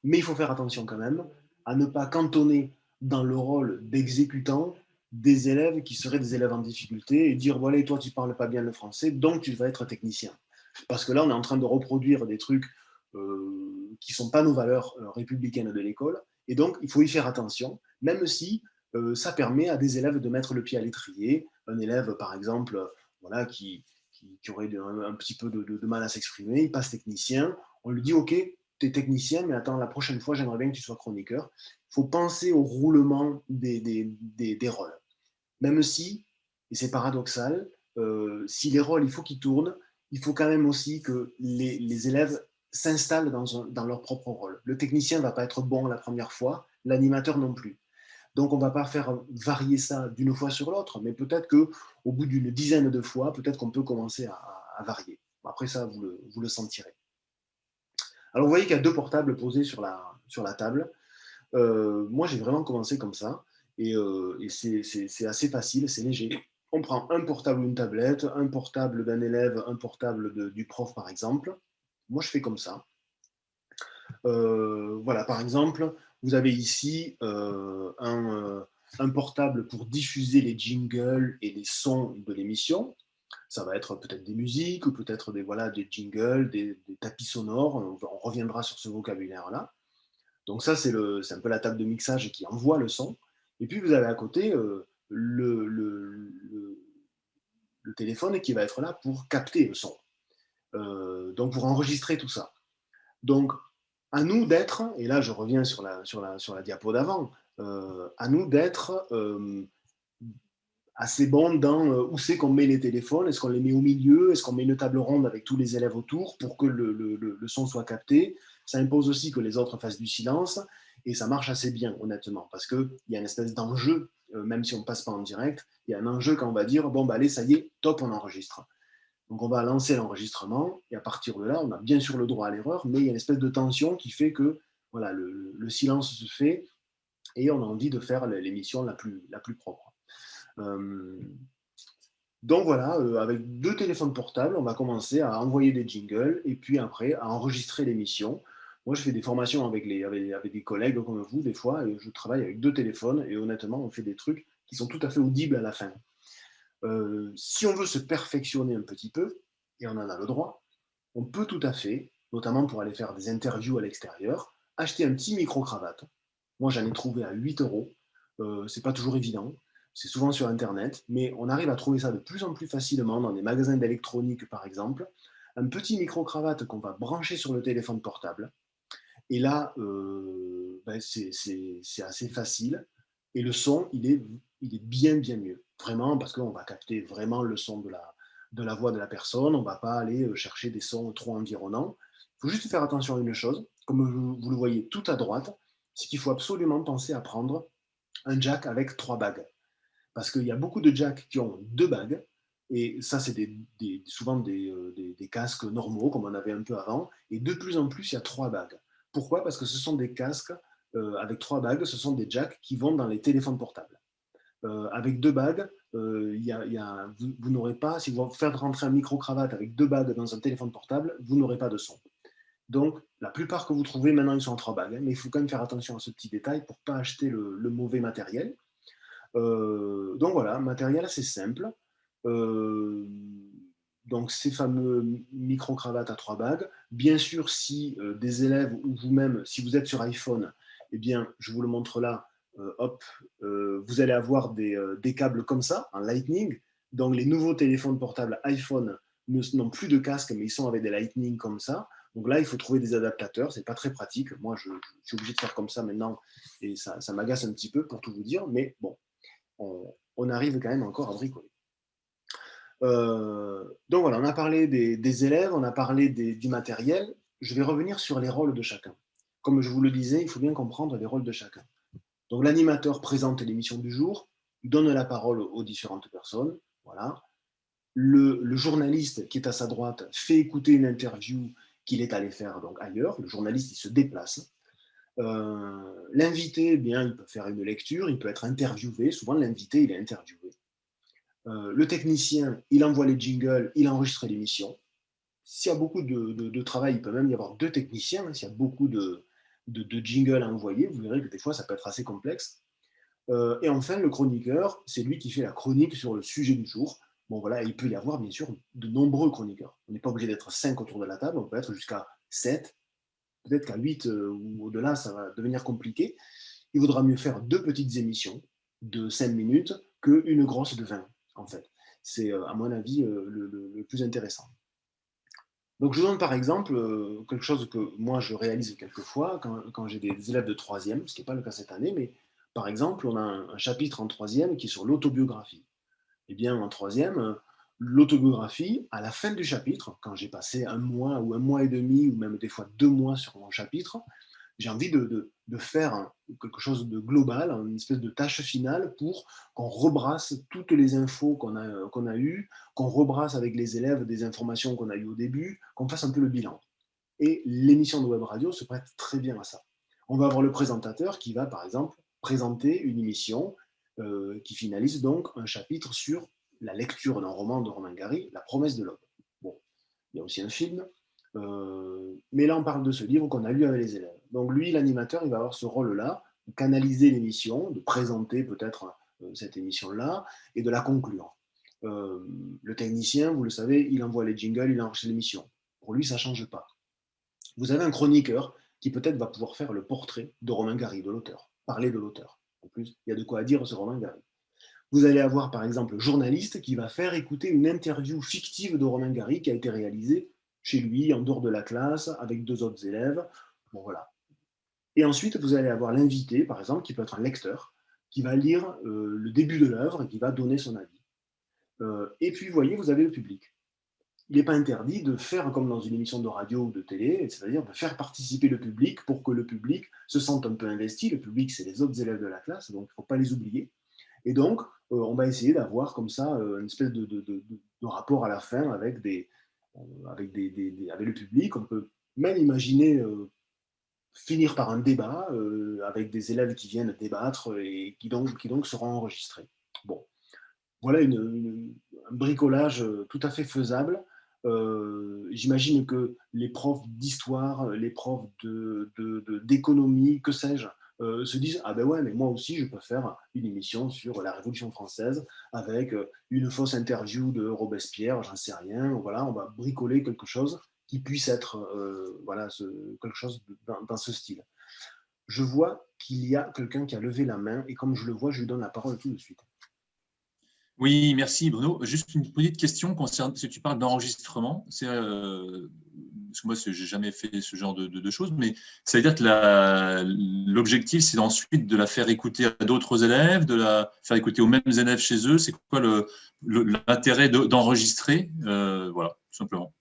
Mais il faut faire attention quand même à ne pas cantonner dans le rôle d'exécutant des élèves qui seraient des élèves en difficulté et dire, voilà, toi, tu ne parles pas bien le français, donc tu vas être technicien. Parce que là, on est en train de reproduire des trucs qui ne sont pas nos valeurs républicaines de l'école. Et donc, il faut y faire attention, même si ça permet à des élèves de mettre le pied à l'étrier. Un élève, par exemple, voilà, qui aurait un petit peu de mal à s'exprimer, il passe technicien, on lui dit, OK, tu es technicien, mais attends, la prochaine fois, j'aimerais bien que tu sois chroniqueur. Il faut penser au roulement des rôles. Même si, et c'est paradoxal, si les rôles, il faut qu'ils tournent, il faut quand même aussi que les élèves s'installent dans leur propre rôle. Le technicien ne va pas être bon la première fois, l'animateur non plus. Donc, on ne va pas faire varier ça d'une fois sur l'autre, mais peut-être qu'au bout d'une dizaine de fois, peut-être qu'on peut commencer à varier. Après ça, vous le sentirez. Alors, vous voyez qu'il y a 2 portables posés sur la table. Moi, j'ai vraiment commencé comme ça, et c'est assez facile, c'est léger. On prend un portable ou une tablette, un portable d'un élève, un portable du prof, par exemple. Moi, je fais comme ça. Voilà, par exemple, vous avez ici un portable pour diffuser les jingles et les sons de l'émission. Ça va être peut-être des musiques, ou peut-être des jingles, des tapis sonores. On reviendra sur ce vocabulaire-là. Donc ça, c'est un peu la table de mixage qui envoie le son. Et puis, vous avez à côté le téléphone qui va être là pour capter le son. Donc, pour enregistrer tout ça. Donc, à nous d'être, et là je reviens sur la diapo d'avant, à nous d'être assez bon dans où c'est qu'on met les téléphones, est-ce qu'on les met au milieu, est-ce qu'on met une table ronde avec tous les élèves autour pour que le son soit capté. Ça impose aussi que les autres fassent du silence, et ça marche assez bien, honnêtement, parce qu'il y a une espèce d'enjeu, même si on ne passe pas en direct, il y a un enjeu quand on va dire, bon, bah allez, ça y est, top, on enregistre. Donc on va lancer l'enregistrement, et à partir de là, on a bien sûr le droit à l'erreur, mais il y a une espèce de tension qui fait que voilà, le silence se fait, et on a envie de faire l'émission la plus propre. Donc voilà, avec 2 téléphones portables, on va commencer à envoyer des jingles, et puis après à enregistrer l'émission. Moi, je fais des formations avec des collègues comme vous, des fois, et je travaille avec 2 téléphones, et honnêtement, on fait des trucs qui sont tout à fait audibles à la fin. Si on veut se perfectionner un petit peu, et on en a le droit, on peut tout à fait, notamment pour aller faire des interviews à l'extérieur, acheter un petit micro-cravate. Moi, j'en ai trouvé à 8 €. C'est pas toujours évident, c'est souvent sur Internet, mais on arrive à trouver ça de plus en plus facilement dans des magasins d'électronique, par exemple. Un petit micro-cravate qu'on va brancher sur le téléphone portable. Et là, c'est assez facile. Et le son, il est bien, bien mieux. Vraiment, parce qu'on va capter vraiment le son de la voix de la personne. On ne va pas aller chercher des sons trop environnants. Il faut juste faire attention à une chose, comme vous le voyez tout à droite, c'est qu'il faut absolument penser à prendre un jack avec 3 bagues. Parce qu'il y a beaucoup de jacks qui ont 2 bagues, et ça, c'est souvent des casques normaux, comme on avait un peu avant, et de plus en plus, il y a 3 bagues. Pourquoi? Parce que ce sont des casques avec 3 bagues, ce sont des jacks qui vont dans les téléphones portables. Avec 2 bagues, vous n'aurez pas, si vous faites rentrer un micro-cravate avec 2 bagues dans un téléphone portable, vous n'aurez pas de son. Donc, la plupart que vous trouvez maintenant, ils sont en 3 bagues, mais il faut quand même faire attention à ce petit détail pour ne pas acheter le mauvais matériel. Donc voilà, matériel assez simple. Donc ces fameux micro-cravates à 3 bagues. Bien sûr, si des élèves ou vous-même, si vous êtes sur iPhone, eh bien, je vous le montre là, vous allez avoir des câbles comme ça, en Lightning. Donc les nouveaux téléphones portables iPhone n'ont plus de casque, mais ils sont avec des Lightning comme ça. Donc là, il faut trouver des adaptateurs, c'est pas très pratique. Moi, je suis obligé de faire comme ça maintenant, et ça m'agace un petit peu pour tout vous dire, mais bon, on arrive quand même encore à bricoler. Donc voilà, on a parlé des élèves, on a parlé du matériel. Je vais revenir sur les rôles de chacun. Comme je vous le disais, il faut bien comprendre les rôles de chacun. Donc l'animateur présente l'émission du jour, donne la parole aux différentes personnes. Voilà. Le journaliste qui est à sa droite fait écouter une interview qu'il est allé faire donc ailleurs. Le journaliste, il se déplace. L'invité, eh bien, il peut faire une lecture, il peut être interviewé. Souvent, l'invité, il est interviewé. Le technicien, il envoie les jingles, il enregistre l'émission. S'il y a beaucoup de travail, il peut même y avoir 2 techniciens. S'il y a beaucoup de jingles à envoyer, vous verrez que des fois, ça peut être assez complexe. Et enfin, le chroniqueur, c'est lui qui fait la chronique sur le sujet du jour. Bon, voilà, il peut y avoir, bien sûr, de nombreux chroniqueurs. On n'est pas obligé d'être 5 autour de la table, on peut être jusqu'à 7, peut-être qu'à 8 ou au-delà, ça va devenir compliqué. Il vaudra mieux faire 2 petites émissions de 5 minutes qu'une grosse de 20, en fait. C'est, à mon avis, le plus intéressant. Donc, je vous donne par exemple quelque chose que moi je réalise quelquefois quand j'ai des élèves de troisième, ce qui n'est pas le cas cette année, mais par exemple, on a un chapitre en troisième qui est sur l'autobiographie. Eh bien, en troisième, l'autobiographie, à la fin du chapitre, quand j'ai passé un mois ou un mois et demi, ou même des fois 2 mois sur mon chapitre, j'ai envie de faire quelque chose de global, une espèce de tâche finale pour qu'on rebrasse toutes les infos qu'on a eues, qu'on rebrasse avec les élèves des informations qu'on a eues au début, qu'on fasse un peu le bilan. Et l'émission de web radio se prête très bien à ça. On va avoir le présentateur qui va, par exemple, présenter une émission qui finalise donc un chapitre sur la lecture d'un roman de Romain Gary, La promesse de l'aube. Bon, il y a aussi un film, mais là on parle de ce livre qu'on a lu avec les élèves. Donc lui, l'animateur, il va avoir ce rôle-là, de canaliser l'émission, de présenter peut-être cette émission-là et de la conclure. Le technicien, vous le savez, il envoie les jingles, il enregistre l'émission. Pour lui, ça ne change pas. Vous avez un chroniqueur qui peut-être va pouvoir faire le portrait de Romain Gary, de l'auteur, parler de l'auteur. En plus, il y a de quoi dire sur Romain Gary. Vous allez avoir par exemple un journaliste qui va faire écouter une interview fictive de Romain Gary qui a été réalisée chez lui, en dehors de la classe, avec 2 autres élèves. Bon, voilà. Et ensuite, vous allez avoir l'invité, par exemple, qui peut être un lecteur, qui va lire le début de l'œuvre et qui va donner son avis. Et puis, vous voyez, vous avez le public. Il n'est pas interdit de faire comme dans une émission de radio ou de télé, c'est-à-dire de faire participer le public pour que le public se sente un peu investi. Le public, c'est les autres élèves de la classe, donc il ne faut pas les oublier. Et donc, on va essayer d'avoir comme ça une espèce de rapport à la fin avec, avec le public. On peut même imaginer finir par un débat avec des élèves qui viennent débattre et qui donc seront enregistrés. Bon, voilà un bricolage tout à fait faisable. J'imagine que les profs d'histoire, les profs d'économie, que sais-je, se disent ah ben ouais, mais moi aussi je peux faire une émission sur la Révolution française avec une fausse interview de Robespierre, j'en sais rien. Voilà, on va bricoler quelque chose qui puisse être voilà, quelque chose dans ce style. Je vois qu'il y a quelqu'un qui a levé la main et comme je le vois, je lui donne la parole tout de suite. Oui, merci Bruno. Juste une petite question concernant, si tu parles d'enregistrement, c'est parce que moi j'ai jamais fait ce genre de choses, mais ça veut dire que l'objectif c'est ensuite de la faire écouter à d'autres élèves, de la faire écouter aux mêmes élèves chez eux. C'est quoi l'intérêt d'enregistrer, voilà, tout simplement.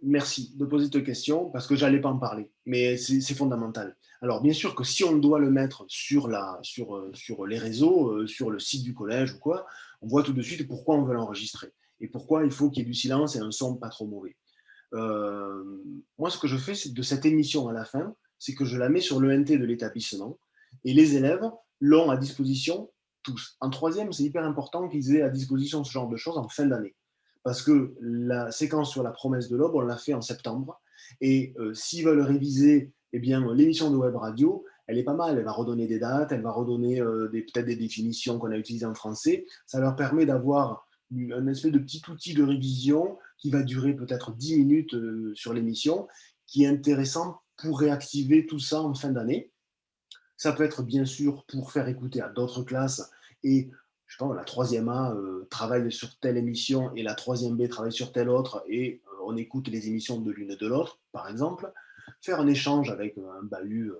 Merci de poser cette question parce que j'allais pas en parler, mais c'est fondamental. Alors bien sûr que si on doit le mettre sur les réseaux, sur le site du collège ou quoi, on voit tout de suite pourquoi on veut l'enregistrer et pourquoi il faut qu'il y ait du silence et un son pas trop mauvais. Moi, ce que je fais c'est de cette émission à la fin, c'est que je la mets sur l'ENT de l'établissement et les élèves l'ont à disposition tous. En troisième, c'est hyper important qu'ils aient à disposition ce genre de choses en fin d'année. Parce que la séquence sur la promesse de l'aube, on l'a fait en septembre. Et s'ils veulent réviser, eh bien, l'émission de web radio, elle est pas mal. Elle va redonner des dates, elle va redonner peut-être des définitions qu'on a utilisées en français. Ça leur permet d'avoir un espèce de petit outil de révision qui va durer peut-être 10 minutes sur l'émission, qui est intéressant pour réactiver tout ça en fin d'année. Ça peut être bien sûr pour faire écouter à d'autres classes et je sais pas, la 3e A travaille sur telle émission et la 3e B travaille sur telle autre et on écoute les émissions de l'une et de l'autre, par exemple. Faire un échange avec un bahut,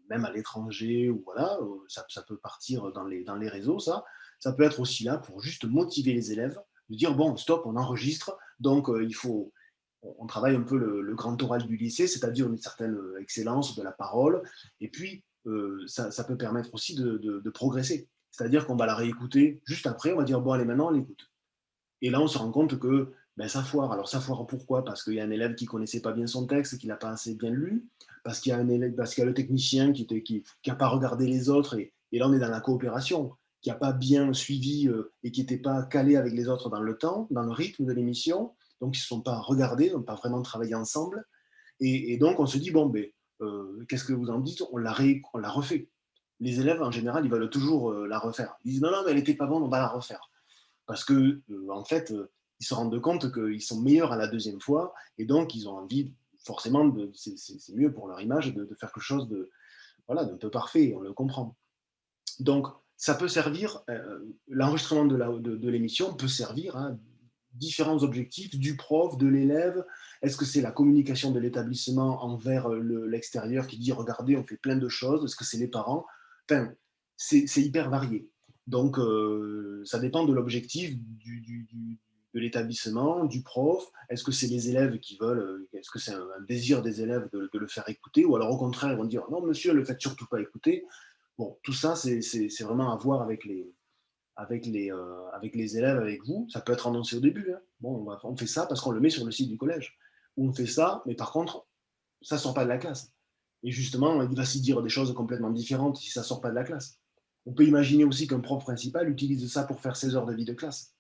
même à l'étranger, ou voilà, ça peut partir dans les réseaux, ça. Ça peut être aussi là pour juste motiver les élèves, de dire bon, stop, on enregistre, donc on travaille un peu le grand oral du lycée, c'est-à-dire une certaine excellence de la parole, et puis ça peut permettre aussi de progresser. C'est-à-dire qu'on va la réécouter juste après, on va dire bon allez maintenant on l'écoute. Et là on se rend compte que ben, ça foire. Alors ça foire pourquoi? Parce qu'il y a un élève qui ne connaissait pas bien son texte, qui ne l'a pas assez bien lu, parce qu'il y a le technicien qui n'a pas regardé les autres, et là on est dans la coopération, qui n'a pas bien suivi et qui n'était pas calé avec les autres dans le temps, dans le rythme de l'émission, donc ils ne se sont pas regardés, n'ont pas vraiment travaillé ensemble, et donc on se dit bon ben qu'est-ce que vous en dites, on l'a refait. les élèves, en général, ils veulent toujours la refaire. Ils disent non, non, mais elle n'était pas bonne, on va la refaire. Parce que, en fait, ils se rendent compte qu'ils sont meilleurs à la deuxième fois, et donc ils ont envie, forcément, c'est mieux pour leur image de faire quelque chose voilà, d'un peu parfait, on le comprend. Donc, ça peut servir, l'enregistrement de l'émission peut servir à différents objectifs du prof, de l'élève. Est-ce que c'est la communication de l'établissement envers l'extérieur qui dit regardez, on fait plein de choses? Est-ce que c'est les parents? Enfin, c'est hyper varié. Donc, ça dépend de l'objectif de l'établissement, du prof. Est-ce que c'est les élèves qui veulent, est-ce que c'est un désir des élèves de le faire écouter? Ou alors au contraire, ils vont dire non, monsieur, ne le faites surtout pas écouter. Bon, tout ça, c'est vraiment à voir avec les élèves, avec vous. Ça peut être annoncé au début. Hein. Bon, on fait ça parce qu'on le met sur le site du collège. Ou on fait ça, mais par contre, ça ne sort pas de la classe. Et justement, il va s'y dire des choses complètement différentes si ça ne sort pas de la classe. On peut imaginer aussi qu'un prof principal utilise ça pour faire ses heures de vie de classe.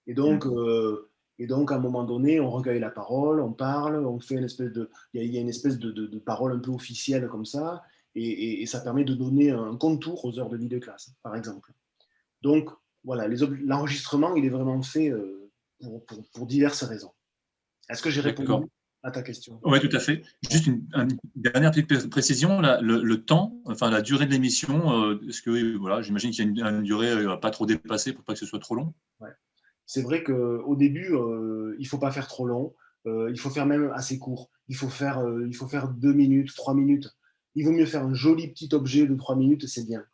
Et donc, à un moment donné, on recueille la parole, on parle, on fait une espèce il y a une espèce de parole un peu officielle comme ça, et ça permet de donner un contour aux heures de vie de classe, par exemple. Donc, voilà, l'enregistrement, il est vraiment fait pour diverses raisons. Est-ce que j'ai répondu à ta question? Oui, tout à fait. Juste une dernière petite précision, le temps, enfin la durée de l'émission, est-ce que, voilà, j'imagine qu'il y a une durée pas trop dépassée pour pas que ce soit trop long? Ouais. C'est vrai qu'au début, il ne faut pas faire trop long, il faut faire même assez court. Il faut faire 2 minutes, 3 minutes. Il vaut mieux faire un joli petit objet de 3 minutes, c'est bien.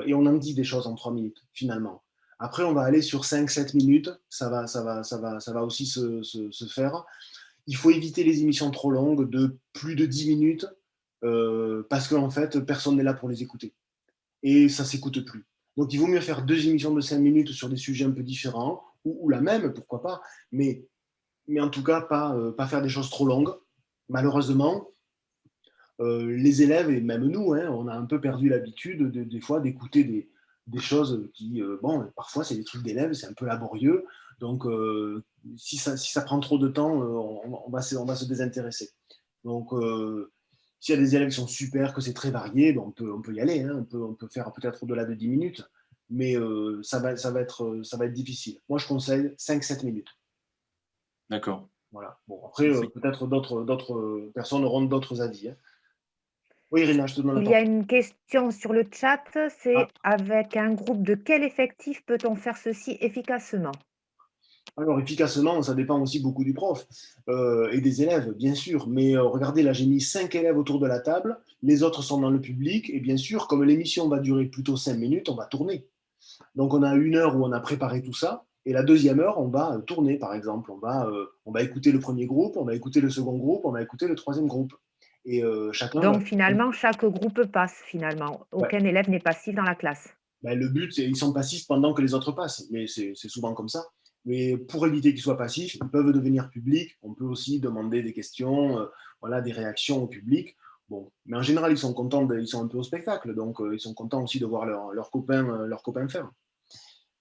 Et on en dit des choses en 3 minutes, finalement. Après, on va aller sur 5-7 minutes, ça va aussi se faire. Il faut éviter les émissions trop longues, de plus de 10 minutes, parce qu'en fait, personne n'est là pour les écouter. Et ça ne s'écoute plus. Donc, il vaut mieux faire 2 émissions de 5 minutes sur des sujets un peu différents, ou la même, pourquoi pas, mais en tout cas, pas faire des choses trop longues. Malheureusement, les élèves, et même nous, hein, on a un peu perdu l'habitude des fois d'écouter des choses qui, bon, parfois c'est des trucs d'élèves, c'est un peu laborieux, donc si ça prend trop de temps, on va se désintéresser. Donc, s'il y a des élèves qui sont super, que c'est très varié, ben on peut y aller, hein, on peut faire peut-être au-delà de 10 minutes, mais ça va être difficile. Moi, je conseille 5-7 minutes. D'accord. Voilà. Bon, après, peut-être d'autres personnes auront d'autres avis. Hein. Oui, Irina, je te demande la Il y a une question sur le chat, c'est avec un groupe de quel effectif peut-on faire ceci efficacement? Alors, efficacement, ça dépend aussi beaucoup du prof et des élèves, bien sûr. Mais regardez, là, j'ai mis 5 élèves autour de la table, les autres sont dans le public, et bien sûr, comme l'émission va durer plutôt 5 minutes, on va tourner. Donc, on a 1 heure où on a préparé tout ça, et la deuxième heure, on va tourner, par exemple. On va écouter le premier groupe, on va écouter le second groupe, on va écouter le troisième groupe. Et chacun Donc, finalement, chaque groupe passe, finalement. Aucun élève n'est passif dans la classe. Ben, le but, c'est qu'ils sont passifs pendant que les autres passent, mais c'est souvent comme ça. Mais pour éviter qu'ils soient passifs, ils peuvent devenir publics. On peut aussi demander des questions, voilà, des réactions au public. Bon, mais en général, ils sont contents, ils sont un peu au spectacle, donc ils sont contents aussi de voir leurs copains faire.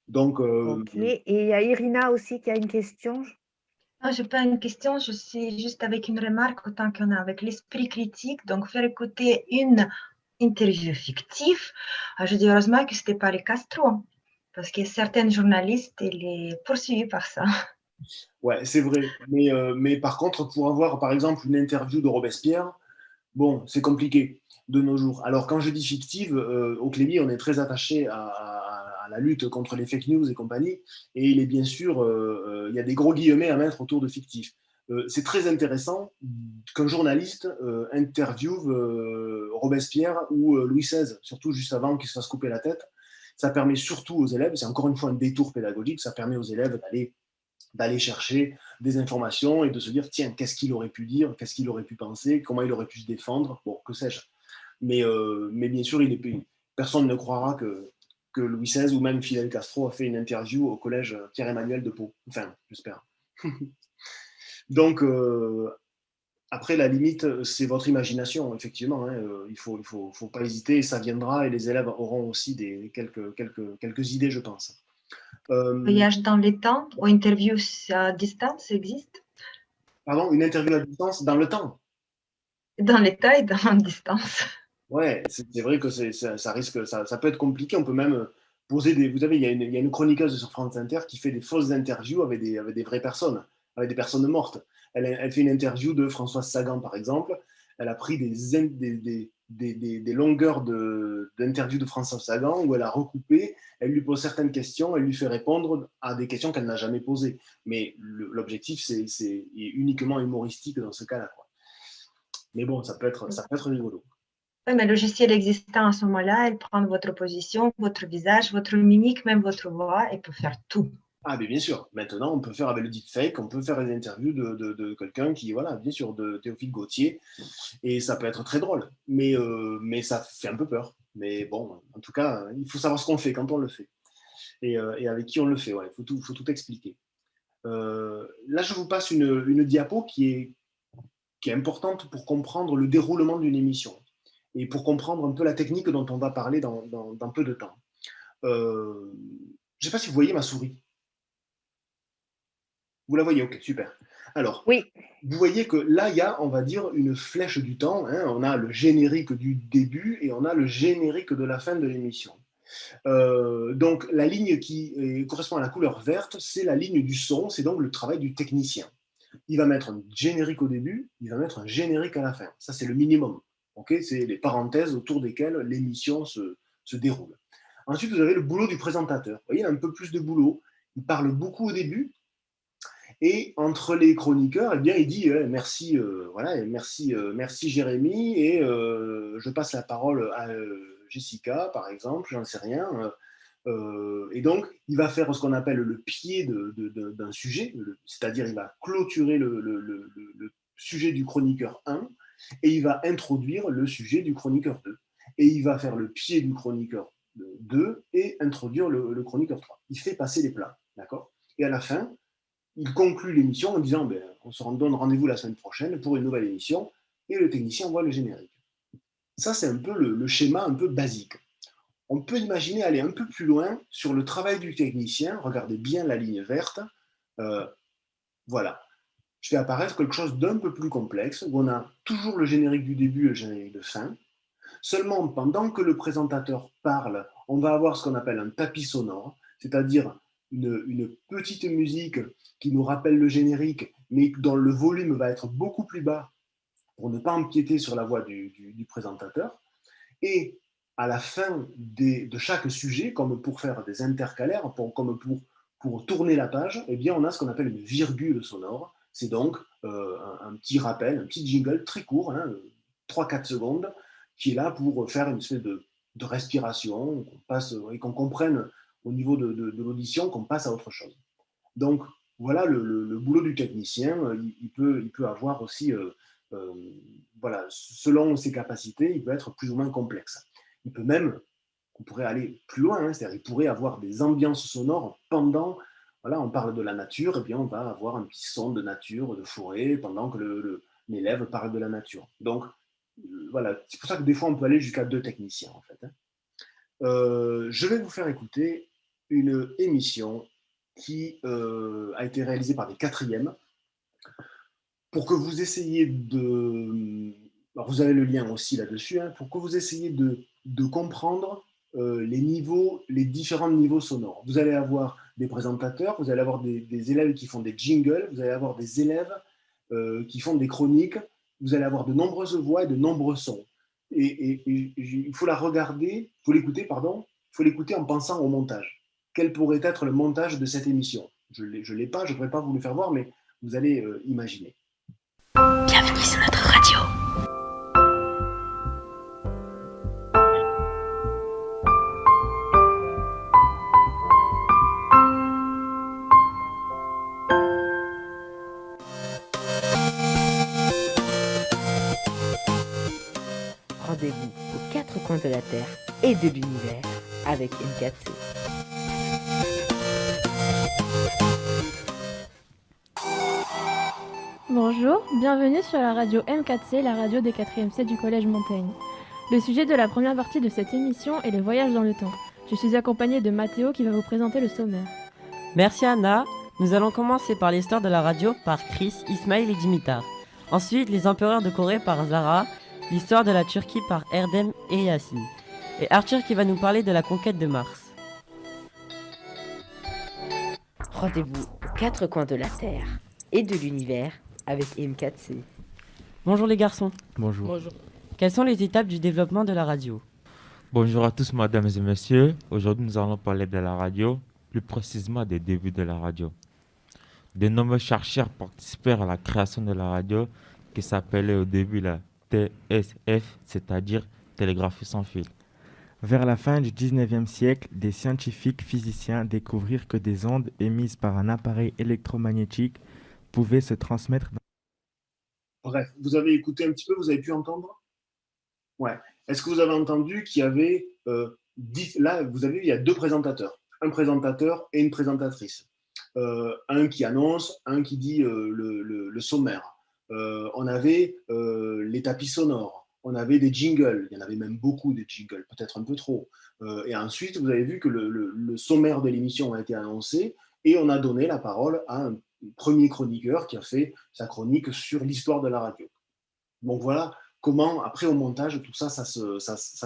Donc, ok. Et il y a Irina aussi qui a une question. Non, je n'ai pas une question, je suis juste avec une remarque, autant qu'on a avec l'esprit critique, donc faire écouter une interview fictive. Je dis heureusement que ce n'était pas les Castro, parce que certains journalistes, ils sont poursuivis par ça. Ouais, c'est vrai. Mais par contre, pour avoir, par exemple, une interview de Robespierre, bon, c'est compliqué de nos jours. Alors, quand je dis fictive, au Clémy, on est très attaché à la lutte contre les fake news et compagnie. Et il est bien sûr, il y a des gros guillemets à mettre autour de fictif. C'est très intéressant qu'un journaliste interviewe Robespierre ou Louis XVI, surtout juste avant qu'il se fasse couper la tête. Ça permet surtout aux élèves, c'est encore une fois un détour pédagogique, ça permet aux élèves d'aller chercher des informations et de se dire, tiens, qu'est-ce qu'il aurait pu dire, qu'est-ce qu'il aurait pu penser, comment il aurait pu se défendre, bon, que sais-je. Mais bien sûr, personne ne croira que Louis XVI ou même Fidel Castro a fait une interview au collège Pierre-Emmanuel de Pau. Enfin, j'espère. Donc, après, la limite, c'est votre imagination, effectivement. Hein, il faut pas hésiter, et ça viendra, et les élèves auront aussi quelques idées, je pense. Voyage dans le temps ou interview à distance existe? Pardon, une interview à distance dans le temps? Dans l'état et dans la distance. Ouais, c'est vrai que ça risque, ça peut être compliqué. On peut même poser des. Vous savez, il y a une chroniqueuse sur France Inter qui fait des fausses interviews avec des vraies personnes, avec des personnes mortes. Elle fait une interview de Françoise Sagan, par exemple. Elle a pris des longueurs d'interviews de Françoise Sagan où elle a recoupé, elle lui pose certaines questions, elle lui fait répondre à des questions qu'elle n'a jamais posées. Mais l'objectif, c'est uniquement humoristique dans ce cas-là, quoi. Mais bon, ça peut être rigolo. Oui, mais le logiciel existant à ce moment-là, elle prend votre position, votre visage, votre mimique, même votre voix, et peut faire tout. Ah, mais bien sûr. Maintenant, on peut faire avec le deepfake, on peut faire des interviews de quelqu'un qui, voilà, bien sûr, de Théophile Gautier, et ça peut être très drôle. Mais ça fait un peu peur. Mais bon, en tout cas, il faut savoir ce qu'on fait quand on le fait. Et avec qui on le fait. Ouais, faut tout expliquer. Là, je vous passe une diapo qui est importante pour comprendre le déroulement d'une émission et pour comprendre un peu la technique dont on va parler dans peu de temps. Je ne sais pas si vous voyez ma souris. Vous la voyez, ok, super. Alors, Oui. vous voyez que là, il y a, on va dire, une flèche du temps. Hein. On a le générique du début et on a le générique de la fin de l'émission. Donc, la ligne qui correspond à la couleur verte, c'est la ligne du son, c'est donc le travail du technicien. Il va mettre un générique au début, il va mettre un générique à la fin. Ça, c'est le minimum. Okay, c'est les parenthèses autour desquelles l'émission se déroule. Ensuite, vous avez le boulot du présentateur. Vous voyez, il a un peu plus de boulot. Il parle beaucoup au début. Et entre les chroniqueurs, eh bien, il dit merci, voilà, merci Jérémy, et je passe la parole à Jessica, par exemple, j'en sais rien. Et donc, il va faire ce qu'on appelle le pied d'un sujet, c'est-à-dire il va clôturer le sujet du chroniqueur 1 et il va introduire le sujet du chroniqueur 2. Et il va faire le pied du chroniqueur 2 et introduire le chroniqueur 3. Il fait passer les plats, d'accord? Et à la fin, il conclut l'émission en disant on se donne rendez-vous la semaine prochaine pour une nouvelle émission et le technicien voit le générique. Ça, c'est un peu le schéma un peu basique. On peut imaginer aller un peu plus loin sur le travail du technicien. Regardez bien la ligne verte. Voilà. Je fais apparaître quelque chose d'un peu plus complexe où on a toujours le générique du début et le générique de fin. Seulement, pendant que le présentateur parle, on va avoir ce qu'on appelle un tapis sonore, c'est-à-dire une petite musique qui nous rappelle le générique, mais dont le volume va être beaucoup plus bas pour ne pas empiéter sur la voix du présentateur. Et à la fin de chaque sujet, comme pour faire des intercalaires, comme pour tourner la page, eh bien, on a ce qu'on appelle une virgule sonore. C'est donc un petit rappel, un petit jingle très court, hein, 3-4 secondes, qui est là pour faire une espèce de respiration, qu'on passe, et qu'on comprenne au niveau de l'audition, qu'on passe à autre chose. Donc, voilà le boulot du technicien. Il peut avoir aussi, voilà, selon ses capacités, il peut être plus ou moins complexe. Il peut même, on pourrait aller plus loin, hein, c'est-à-dire il pourrait avoir des ambiances sonores pendant, voilà, on parle de la nature, et bien on va avoir un petit son de nature, de forêt, pendant que l'élève parle de la nature. Donc, voilà, c'est pour ça que des fois on peut aller jusqu'à 2 techniciens, en fait. Hein. Je vais vous faire écouter une émission qui a été réalisée par des 4e pour que vous essayiez de... Alors vous avez le lien aussi là-dessus, hein, pour que vous essayiez de comprendre les différents niveaux sonores. Vous allez avoir des présentateurs, vous allez avoir des élèves qui font des jingles, vous allez avoir des élèves qui font des chroniques, vous allez avoir de nombreuses voix et de nombreux sons. Et il faut la regarder, il faut l'écouter, pardon, il faut l'écouter en pensant au montage. Quel pourrait être le montage de cette émission? Je ne l'ai pas, je ne pourrais pas vous le faire voir, mais vous allez imaginer. Bienvenue sur notre radio. Rendez-vous aux 4 coins de la Terre et de l'univers avec M4C. Bonjour, bienvenue sur la radio M4C, la radio des 4e C du Collège Montaigne. Le sujet de la première partie de cette émission est les voyages dans le temps. Je suis accompagnée de Mathéo qui va vous présenter le sommaire. Merci Anna. Nous allons commencer par l'histoire de la radio par Chris, Ismaël et Dimitar. Ensuite, les empereurs de Corée par Zara l'histoire de la Turquie par Erdem et Yassine. Et Arthur qui va nous parler de la conquête de Mars. Rendez-vous aux quatre coins de la Terre et de l'univers avec M4C. Bonjour les garçons. Bonjour. Bonjour. Quelles sont les étapes du développement de la radio? Bonjour à tous, mesdames et messieurs. Aujourd'hui, nous allons parler de la radio, plus précisément des débuts de la radio. De nombreux chercheurs participèrent à la création de la radio, qui s'appelait au début la TSF, c'est-à-dire télégraphie sans fil. Vers la fin du 19e siècle, des scientifiques physiciens découvrirent que des ondes émises par un appareil électromagnétique pouvaient se transmettre. Bref, vous avez écouté un petit peu, vous avez pu entendre? Ouais. Est-ce que vous avez entendu qu'il y avait, là, vous avez vu, il y a deux présentateurs, un présentateur et une présentatrice. Un qui annonce, un qui dit le sommaire. On avait les tapis sonores, on avait des jingles, il y en avait même beaucoup des jingles, peut-être un peu trop. Et ensuite, vous avez vu que le sommaire de l'émission a été annoncé et on a donné la parole à un premier chroniqueur qui a fait sa chronique sur l'histoire de la radio. Donc voilà comment, après au montage, tout ça, ça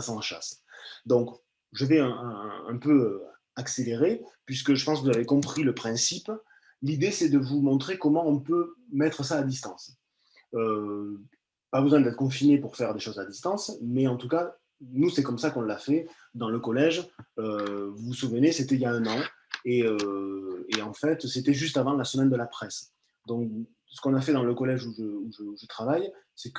s'enchasse. Donc, je vais un peu accélérer, puisque je pense que vous avez compris le principe. L'idée, c'est de vous montrer comment on peut mettre ça à distance. Pas besoin d'être confiné pour faire des choses à distance, mais en tout cas, nous, c'est comme ça qu'on l'a fait dans le collège. Vous vous souvenez, c'était il y a 1 an, et en fait, c'était juste avant la semaine de la presse. Donc, ce qu'on a fait dans le collège où je travaille, c'est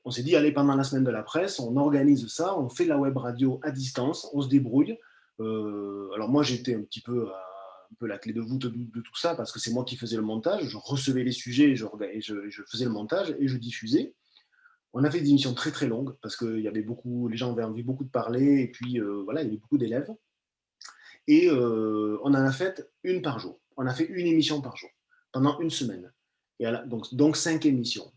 on s'est dit, allez, pendant la semaine de la presse, on organise ça, on fait la web radio à distance, on se débrouille. Alors moi, j'étais un peu la clé de voûte de tout ça, parce que c'est moi qui faisais le montage, je recevais les sujets, et je faisais le montage et je diffusais. On a fait des émissions très très longues, parce que les gens avaient envie beaucoup de parler, et puis voilà, il y avait beaucoup d'élèves. Et on en a fait une par jour. On a fait une émission par jour, pendant 1 semaine. Et donc 5 émissions.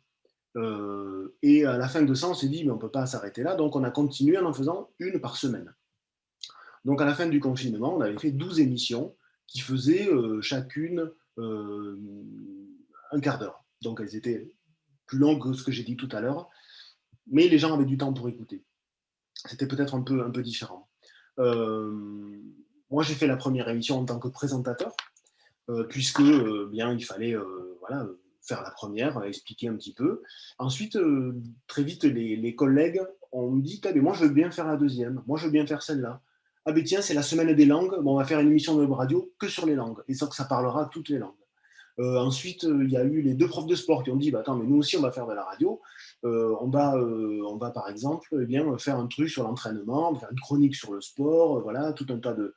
Et à la fin de ça, on s'est dit, mais on ne peut pas s'arrêter là, donc on a continué en faisant une par semaine. Donc à la fin du confinement, on avait fait 12 émissions qui faisaient chacune 1 quart d'heure. Donc elles étaient plus longues que ce que j'ai dit tout à l'heure, mais les gens avaient du temps pour écouter. C'était peut-être un peu différent. Moi, j'ai fait la première émission en tant que présentateur, puisque bien, il fallait faire la première, expliquer un petit peu. Ensuite, très vite, les collègues ont dit, mais moi, je veux bien faire la deuxième, moi, je veux bien faire celle-là. Ah ben tiens, c'est la semaine des langues, bon, on va faire une émission de web radio que sur les langues, et ça parlera toutes les langues. Ensuite, il y a eu les 2 profs de sport qui ont dit, attends, mais nous aussi, on va faire de la radio. On va par exemple faire un truc sur l'entraînement, faire une chronique sur le sport, voilà, tout un tas de...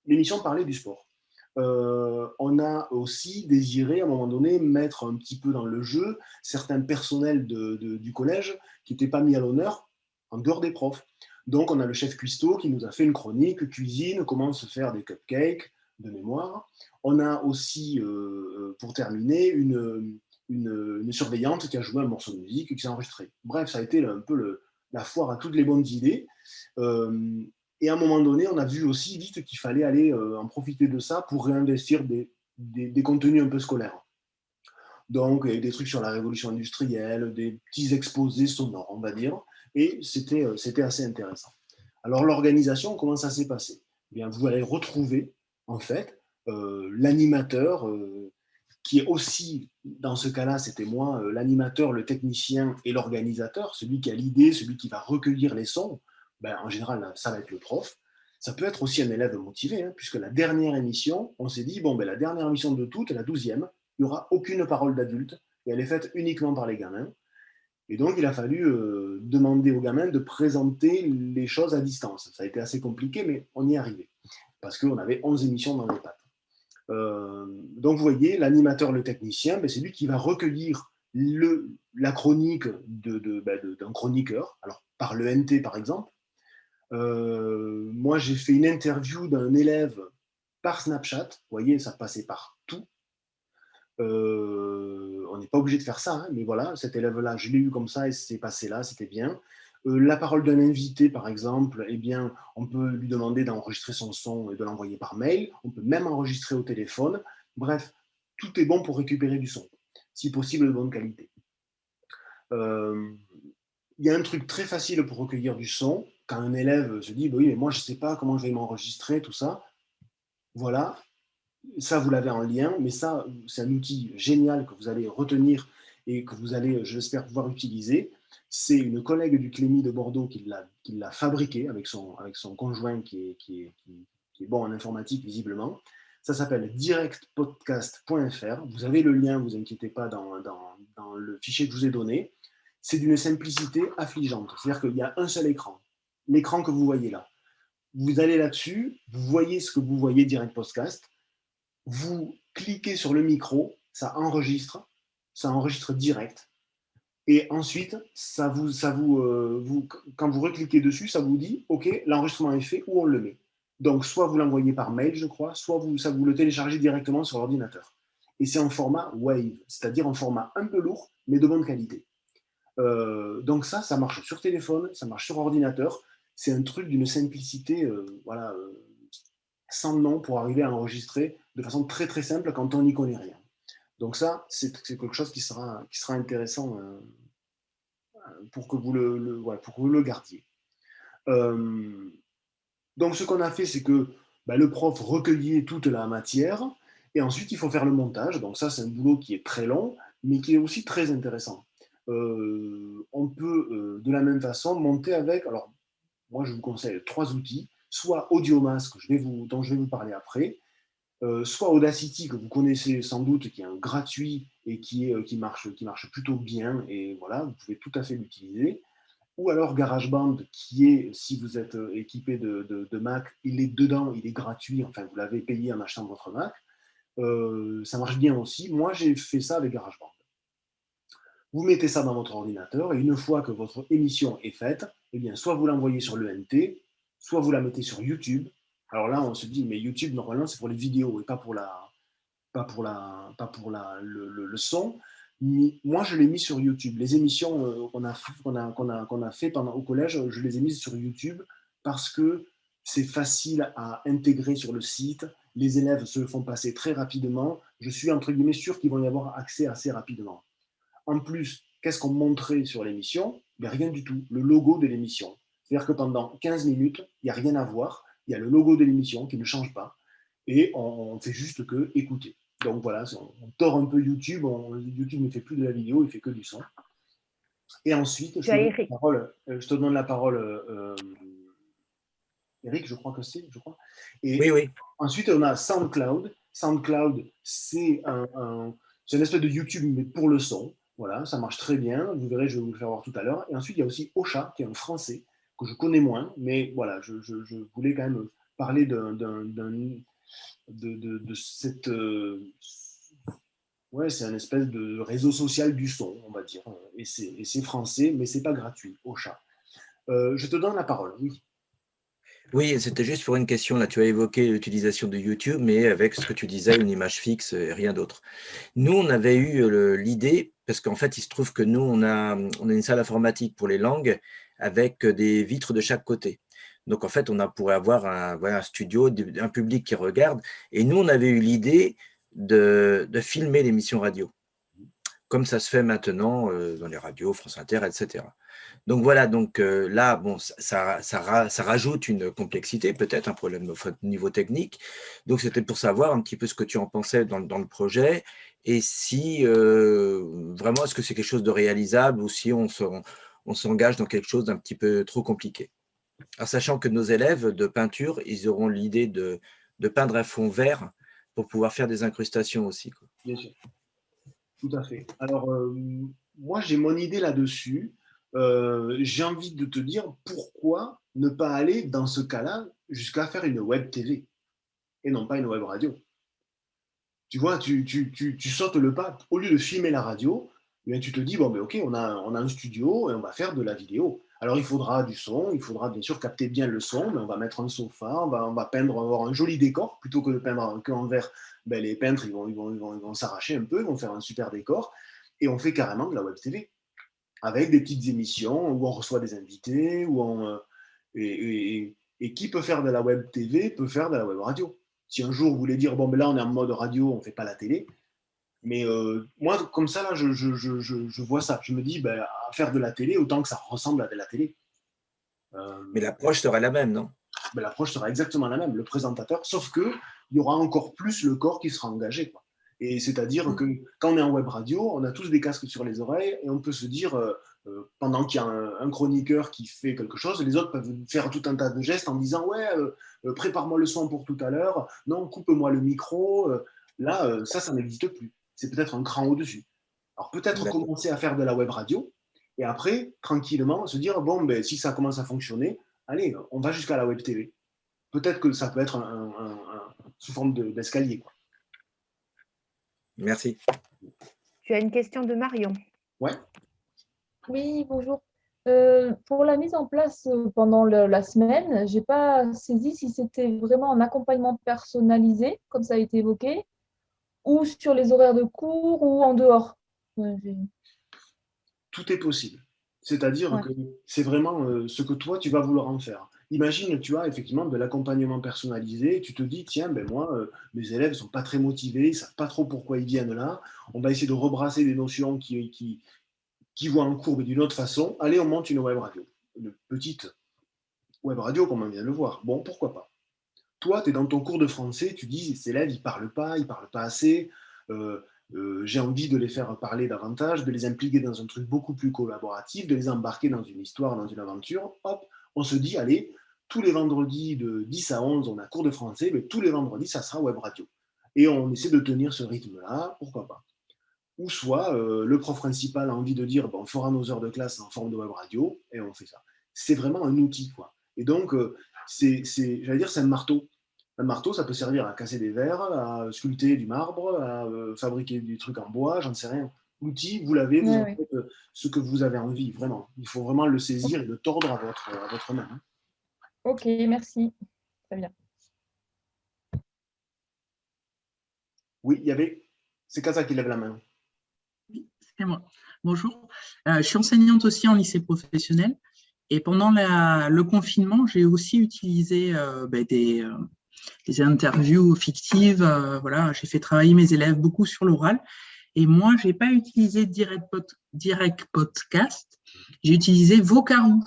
L'émission parlait du sport. On a aussi désiré, à un moment donné, mettre un petit peu dans le jeu certains personnels du collège qui n'étaient pas mis à l'honneur en dehors des profs. Donc, on a le chef cuistot qui nous a fait une chronique cuisine, comment se faire des cupcakes de mémoire. On a aussi, pour terminer, une surveillante qui a joué un morceau de musique et qui s'est enregistré. Bref, ça a été un peu la foire à toutes les bonnes idées. Et à un moment donné, on a vu aussi vite qu'il fallait aller en profiter de ça pour réinvestir des contenus un peu scolaires. Donc, des trucs sur la révolution industrielle, des petits exposés sonores, on va dire. Et c'était assez intéressant. Alors, l'organisation, comment ça s'est passé? Bien, vous allez retrouver, en fait, l'animateur, qui est aussi, dans ce cas-là, c'était moi, l'animateur, le technicien et l'organisateur, celui qui a l'idée, celui qui va recueillir les sons. En général, ça va être le prof. Ça peut être aussi un élève motivé, puisque la dernière émission, on s'est dit, la dernière émission de toutes, la 12e, il n'y aura aucune parole d'adulte, et elle est faite uniquement par les gamins. Et donc, il a fallu demander aux gamins de présenter les choses à distance. Ça a été assez compliqué, mais on y est arrivé, parce qu'on avait 11 émissions dans les pattes. Donc, vous voyez, l'animateur, le technicien, c'est lui qui va recueillir la chronique d'un chroniqueur, alors par le NT par exemple. Moi, j'ai fait une interview d'un élève par Snapchat. Vous voyez, ça passait partout. On n'est pas obligé de faire ça, mais voilà, cet élève-là, je l'ai eu comme ça et c'est passé là, c'était bien. La parole d'un invité, par exemple, on peut lui demander d'enregistrer son son et de l'envoyer par mail. On peut même enregistrer au téléphone. Bref, tout est bon pour récupérer du son, si possible de bonne qualité. il y a un truc très facile pour recueillir du son. Quand un élève se dit, bah oui, mais moi, je ne sais pas comment je vais m'enregistrer, tout ça. Voilà, ça, vous l'avez en lien, mais ça, c'est un outil génial que vous allez retenir et que vous allez, je l'espère, pouvoir utiliser. C'est une collègue du Clémy de Bordeaux qui l'a fabriqué avec son conjoint qui est bon en informatique, visiblement. Ça s'appelle directpodcast.fr. Vous avez le lien, ne vous inquiétez pas, dans le fichier que je vous ai donné. C'est d'une simplicité affligeante. C'est-à-dire qu'il y a un seul écran, l'écran que vous voyez là. Vous allez là-dessus, vous voyez ce que vous voyez Direct Podcast, vous cliquez sur le micro, ça enregistre direct. Et ensuite, quand vous recliquez dessus, ça vous dit, OK, l'enregistrement est fait, où on le met. Donc, soit vous l'envoyez par mail, je crois, soit vous le téléchargez directement sur l'ordinateur. Et c'est en format WAV, c'est-à-dire en format un peu lourd, mais de bonne qualité. Donc ça marche sur téléphone, ça marche sur ordinateur. C'est un truc d'une simplicité sans nom pour arriver à enregistrer de façon très très simple quand on n'y connaît rien. Donc ça, c'est quelque chose qui sera intéressant pour que vous le gardiez. Donc ce qu'on a fait, c'est que le prof recueillait toute la matière et ensuite il faut faire le montage. Donc ça, c'est un boulot qui est très long, mais qui est aussi très intéressant. On peut de la même façon monter avec, alors moi je vous conseille 3 outils, soit Audiomask dont je vais vous parler après, soit Audacity que vous connaissez sans doute, qui est un gratuit et qui marche plutôt bien, et voilà, vous pouvez tout à fait l'utiliser, ou alors GarageBand qui est, si vous êtes équipé de Mac, il est dedans, il est gratuit, enfin vous l'avez payé en achetant votre Mac, ça marche bien aussi. Moi j'ai fait ça avec GarageBand. Vous mettez ça dans votre ordinateur et une fois que votre émission est faite, eh bien, soit vous l'envoyez sur l'ENT, soit vous la mettez sur YouTube. Alors là, on se dit, mais YouTube, normalement, c'est pour les vidéos et pas pour le son. Mais moi, je l'ai mis sur YouTube. Les émissions qu'on a fait au collège, je les ai mises sur YouTube parce que c'est facile à intégrer sur le site. Les élèves se le font passer très rapidement. Je suis, entre guillemets, sûr qu'ils vont y avoir accès assez rapidement. En plus, qu'est-ce qu'on montrait sur l'émission? Rien du tout, le logo de l'émission. C'est-à-dire que pendant 15 minutes, il n'y a rien à voir, il y a le logo de l'émission qui ne change pas, et on fait juste que écouter. Donc voilà, on tord un peu YouTube, YouTube ne fait plus de la vidéo, il fait que du son. Et ensuite, je te donne la parole, Eric, je crois. Et oui. Ensuite, on a SoundCloud. SoundCloud, c'est une espèce de YouTube, mais pour le son. Voilà, ça marche très bien. Vous verrez, je vais vous le faire voir tout à l'heure. Et ensuite, il y a aussi Ocha, qui est un français, que je connais moins. Mais voilà, je voulais quand même parler de cette... c'est un espèce de réseau social du son, on va dire. Et c'est français, mais ce n'est pas gratuit, Ocha. Je te donne la parole, oui. Oui, c'était juste pour une question. Là, tu as évoqué l'utilisation de YouTube, mais avec ce que tu disais, une image fixe et rien d'autre. Nous, on avait eu l'idée, parce qu'en fait, il se trouve que nous, on a une salle informatique pour les langues avec des vitres de chaque côté. Donc, en fait, on pourrait avoir un studio, un public qui regarde. Et nous, on avait eu l'idée de filmer l'émission radio, comme ça se fait maintenant dans les radios, France Inter, etc. Donc voilà, là, bon, ça rajoute une complexité, peut-être un problème au niveau technique. Donc c'était pour savoir un petit peu ce que tu en pensais dans le projet et si vraiment est-ce que c'est quelque chose de réalisable ou si on s'engage dans quelque chose d'un petit peu trop compliqué. Alors sachant que nos élèves de peinture, ils auront l'idée de peindre un fond vert pour pouvoir faire des incrustations aussi, quoi. Bien sûr, tout à fait. Alors moi j'ai mon idée là-dessus. J'ai envie de te dire pourquoi ne pas aller dans ce cas-là jusqu'à faire une web TV et non pas une web radio. Tu vois, tu sautes le pas. Au lieu de filmer la radio, eh bien, tu te dis, bon, mais ok, on a un studio et on va faire de la vidéo. Alors il faudra du son, il faudra bien sûr capter bien le son, mais on va mettre un sofa, on va peindre, on va avoir un joli décor, plutôt que de peindre qu'en vert. Ben, les peintres, ils vont s'arracher un peu, ils vont faire un super décor, et on fait carrément de la web TV. Avec des petites émissions où on reçoit des invités, et qui peut faire de la web TV peut faire de la web radio. Si un jour vous voulez dire, bon, ben là on est en mode radio, on ne fait pas la télé, Mais moi, comme ça, là, je vois ça. Je me dis, ben, à faire de la télé, autant que ça ressemble à de la télé. Mais l'approche serait la même, non? Ben, l'approche sera exactement la même, le présentateur, sauf qu'il y aura encore plus le corps qui sera engagé, quoi. Et c'est-à-dire que quand on est en web radio, on a tous des casques sur les oreilles et on peut se dire, pendant qu'il y a un chroniqueur qui fait quelque chose, les autres peuvent faire tout un tas de gestes en disant ouais, prépare-moi le son pour tout à l'heure, non, coupe-moi le micro. Là, ça n'existe plus. C'est peut-être un cran au-dessus. Alors peut-être commencer à faire de la web radio et après, tranquillement, se dire bon, ben, si ça commence à fonctionner, allez, on va jusqu'à la web TV. Peut-être que ça peut être sous forme d'escalier, quoi. Merci. Tu as une question de Marion. Ouais. Oui, bonjour. Pour la mise en place pendant la semaine, je n'ai pas saisi si c'était vraiment un accompagnement personnalisé, comme ça a été évoqué, ou sur les horaires de cours ou en dehors. Tout est possible. C'est-à-dire que c'est vraiment ce que toi, tu vas vouloir en faire. Imagine, tu as effectivement de l'accompagnement personnalisé, tu te dis, tiens, ben moi, mes élèves ne sont pas très motivés, ils ne savent pas trop pourquoi ils viennent là, on va essayer de rebrasser des notions qui voient en cours d'une autre façon. Allez, on monte une web radio. Une petite web radio, comme on vient de le voir. Bon, pourquoi pas. Toi, tu es dans ton cours de français, tu dis, ces élèves, ils ne parlent pas assez, j'ai envie de les faire parler davantage, de les impliquer dans un truc beaucoup plus collaboratif, de les embarquer dans une histoire, dans une aventure. Hop, on se dit, allez, tous les vendredis de 10 à 11, on a cours de français, mais tous les vendredis, ça sera web radio. Et on essaie de tenir ce rythme-là, pourquoi pas. Ou soit le prof principal a envie de dire, bon, on fera nos heures de classe en forme de web radio, et on fait ça. C'est vraiment un outil, quoi. Et donc, j'allais dire, c'est un marteau. Un marteau, ça peut servir à casser des verres, à sculpter du marbre, à fabriquer des trucs en bois, j'en sais rien. L'outil, vous l'avez, vous en faites ce que vous avez envie, vraiment. Il faut vraiment le saisir et le tordre à votre main. Hein. Ok, merci. Très bien. Oui, il y avait... C'est Kaza qui lève la main. Oui, c'est moi. Bonjour. Je suis enseignante aussi en lycée professionnel. Et pendant le confinement, j'ai aussi utilisé des interviews fictives. Voilà, j'ai fait travailler mes élèves beaucoup sur l'oral. Et moi, je n'ai pas utilisé Direct Podcast. J'ai utilisé Vocaroo. Je ne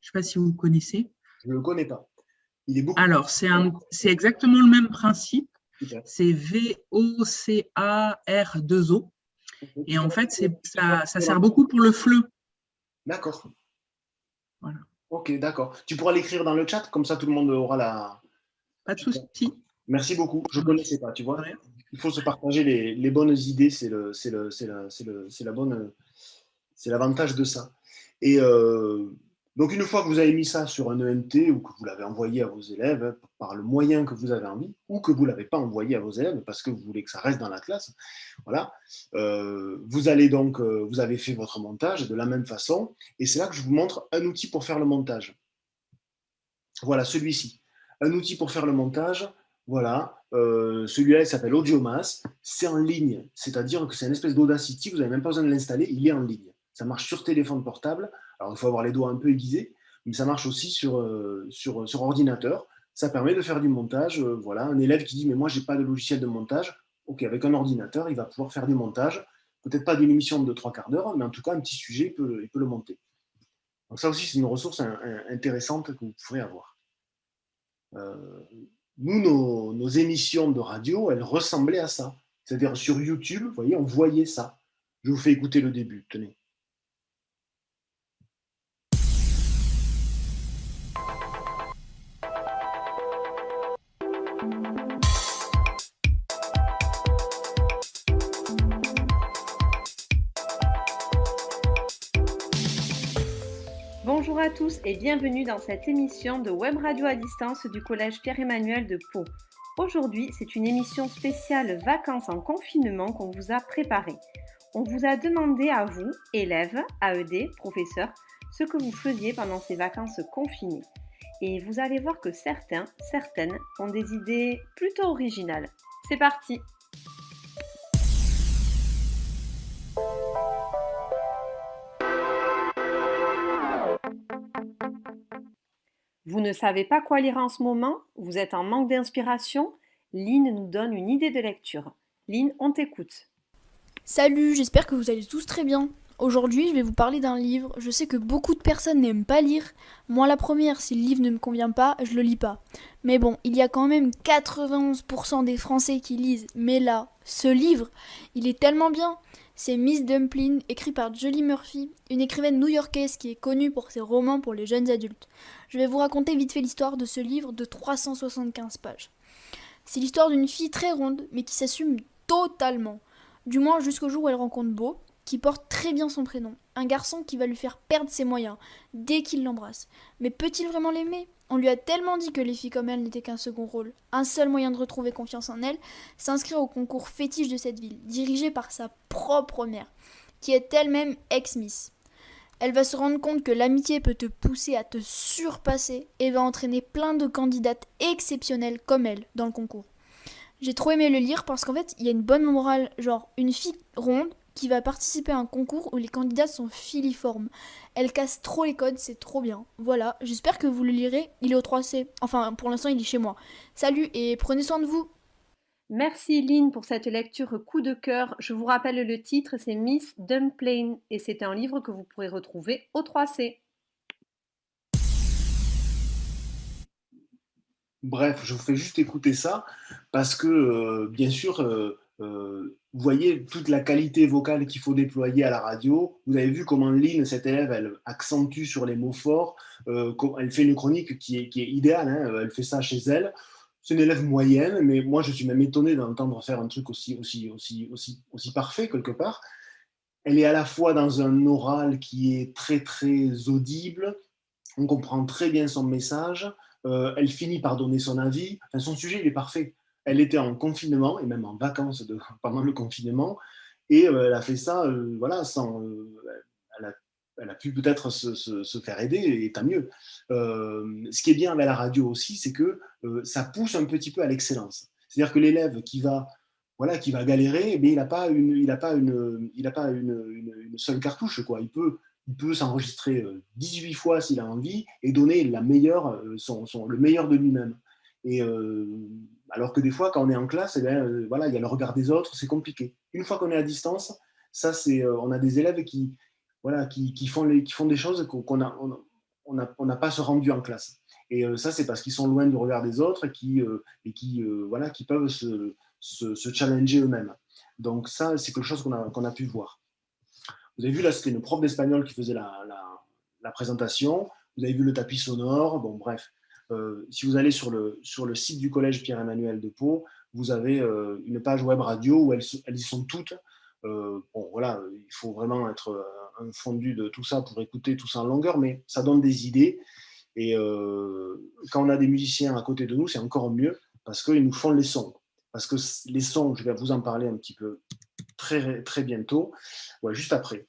sais pas si vous connaissez. Je ne le connais pas. Il est beaucoup. Alors, c'est exactement le même principe. C'est VOCAR2O. Et en fait, ça sert beaucoup pour le FLE. D'accord. Voilà. Ok, d'accord. Tu pourras l'écrire dans le chat, comme ça tout le monde aura la... Pas de souci. Merci beaucoup. Je ne connaissais pas, tu vois. Il faut se partager les bonnes idées, c'est l'avantage de ça. Et donc, une fois que vous avez mis ça sur un ENT ou que vous l'avez envoyé à vos élèves par le moyen que vous avez envie, ou que vous ne l'avez pas envoyé à vos élèves parce que vous voulez que ça reste dans la classe, voilà, vous avez fait votre montage de la même façon, et c'est là que je vous montre un outil pour faire le montage. Voilà, celui-ci. Un outil pour faire le montage, voilà, celui-là, il s'appelle Audiomass, c'est en ligne, c'est-à-dire que c'est une espèce d'Audacity, vous n'avez même pas besoin de l'installer, il est en ligne. Ça marche sur téléphone portable. Alors, il faut avoir les doigts un peu aiguisés, mais ça marche aussi sur ordinateur. Ça permet de faire du montage. Voilà, un élève qui dit « mais moi, je n'ai pas de logiciel de montage ». Ok, avec un ordinateur, il va pouvoir faire du montage. Peut-être pas d'une émission de 3/4 d'heure, mais en tout cas, un petit sujet, il peut le monter. Donc ça aussi, c'est une ressource intéressante que vous pourrez avoir. Nous, nos émissions de radio, elles ressemblaient à ça. C'est-à-dire sur YouTube, vous voyez, on voyait ça. Je vous fais écouter le début, tenez. Bonjour à tous et bienvenue dans cette émission de Web Radio à distance du Collège Pierre-Emmanuel de Pau. Aujourd'hui, c'est une émission spéciale vacances en confinement qu'on vous a préparée. On vous a demandé à vous, élèves, AED, professeurs, ce que vous faisiez pendant ces vacances confinées. Et vous allez voir que certaines ont des idées plutôt originales. C'est parti! Vous ne savez pas quoi lire en ce moment? Vous êtes en manque d'inspiration? Lynn nous donne une idée de lecture. Lynn, on t'écoute. Salut, j'espère que vous allez tous très bien. Aujourd'hui, je vais vous parler d'un livre. Je sais que beaucoup de personnes n'aiment pas lire. Moi, la première, si le livre ne me convient pas, je le lis pas. Mais bon, il y a quand même 91% des Français qui lisent. Mais là, ce livre, il est tellement bien. C'est Miss Dumpling, écrit par Julie Murphy, une écrivaine new-yorkaise qui est connue pour ses romans pour les jeunes adultes. Je vais vous raconter vite fait l'histoire de ce livre de 375 pages. C'est l'histoire d'une fille très ronde, mais qui s'assume totalement. Du moins jusqu'au jour où elle rencontre Beau, qui porte très bien son prénom. Un garçon qui va lui faire perdre ses moyens dès qu'il l'embrasse. Mais peut-il vraiment l'aimer ? On lui a tellement dit que les filles comme elle n'étaient qu'un second rôle. Un seul moyen de retrouver confiance en elle, s'inscrire au concours fétiche de cette ville, dirigé par sa propre mère, qui est elle-même ex-Miss. Elle va se rendre compte que l'amitié peut te pousser à te surpasser et va entraîner plein de candidates exceptionnelles comme elle dans le concours. J'ai trop aimé le lire parce qu'en fait, il y a une bonne morale, genre une fille ronde qui va participer à un concours où les candidats sont filiformes. Elle casse trop les codes, c'est trop bien. Voilà, j'espère que vous le lirez, il est au 3C. Enfin, pour l'instant, il est chez moi. Salut et prenez soin de vous. Merci Lynn pour cette lecture coup de cœur. Je vous rappelle le titre, c'est Miss Dumpling et c'est un livre que vous pourrez retrouver au 3C. Bref, je vous fais juste écouter ça parce que, bien sûr, vous voyez toute la qualité vocale qu'il faut déployer à la radio. Vous avez vu comment Lynn, cette élève, elle accentue sur les mots forts. Elle fait une chronique qui est idéale. Hein, elle fait ça chez elle. C'est une élève moyenne, mais moi, je suis même étonné d'entendre faire un truc aussi parfait, quelque part. Elle est à la fois dans un oral qui est très, très audible. On comprend très bien son message. Elle finit par donner son avis. Enfin, son sujet, il est parfait. Elle était en confinement et même en vacances pendant le confinement. Et elle a fait ça, voilà, sans. Elle a pu peut-être se faire aider, et tant mieux. Ce qui est bien avec la radio aussi, c'est que ça pousse un petit peu à l'excellence. C'est-à-dire que l'élève qui va galérer, mais il n'a pas une seule cartouche, quoi. Il peut s'enregistrer 18 fois s'il a envie et donner le meilleur de lui-même. Et alors que des fois, quand on est en classe, voilà, il y a le regard des autres, c'est compliqué. Une fois qu'on est à distance, ça, on a des élèves qui font des choses qu'on n'a pas ce rendu en classe. Et ça, c'est parce qu'ils sont loin du regard des autres et qui peuvent se challenger eux-mêmes. Donc ça, c'est quelque chose qu'on a pu voir. Vous avez vu, là, c'était une prof d'espagnol qui faisait la présentation. Vous avez vu le tapis sonore. Bon, bref. Si vous allez sur le site du collège Pierre-Emmanuel de Pau, vous avez une page web radio où elles y sont toutes. Bon, voilà, il faut vraiment être un fondu de tout ça pour écouter tout ça en longueur, mais ça donne des idées. Et quand on a des musiciens à côté de nous, c'est encore mieux parce qu'ils nous font les sons. Parce que les sons, je vais vous en parler un petit peu très, très bientôt, juste après.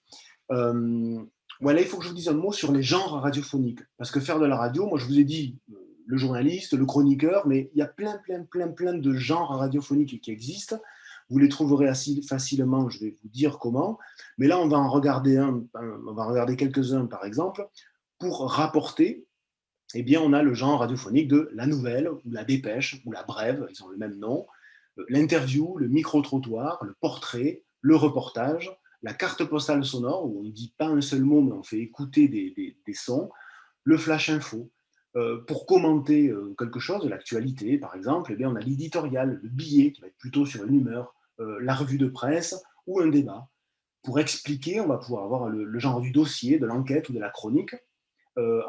Voilà, il faut que je vous dise un mot sur les genres radiophoniques. Parce que faire de la radio, moi je vous ai dit le journaliste, le chroniqueur, mais il y a plein de genres radiophoniques qui existent. Vous les trouverez assez facilement, je vais vous dire comment. Mais là, on va en regarder quelques-uns, par exemple. Pour rapporter, eh bien, on a le genre radiophonique de la nouvelle, ou la dépêche, ou la brève, ils ont le même nom, l'interview, le micro-trottoir, le portrait, le reportage, la carte postale sonore, où on ne dit pas un seul mot, mais on fait écouter des sons, le flash info. Pour commenter quelque chose, l'actualité par exemple, eh bien, on a l'éditorial, le billet qui va être plutôt sur une humeur, la revue de presse ou un débat. Pour expliquer, on va pouvoir avoir le genre du dossier, de l'enquête ou de la chronique.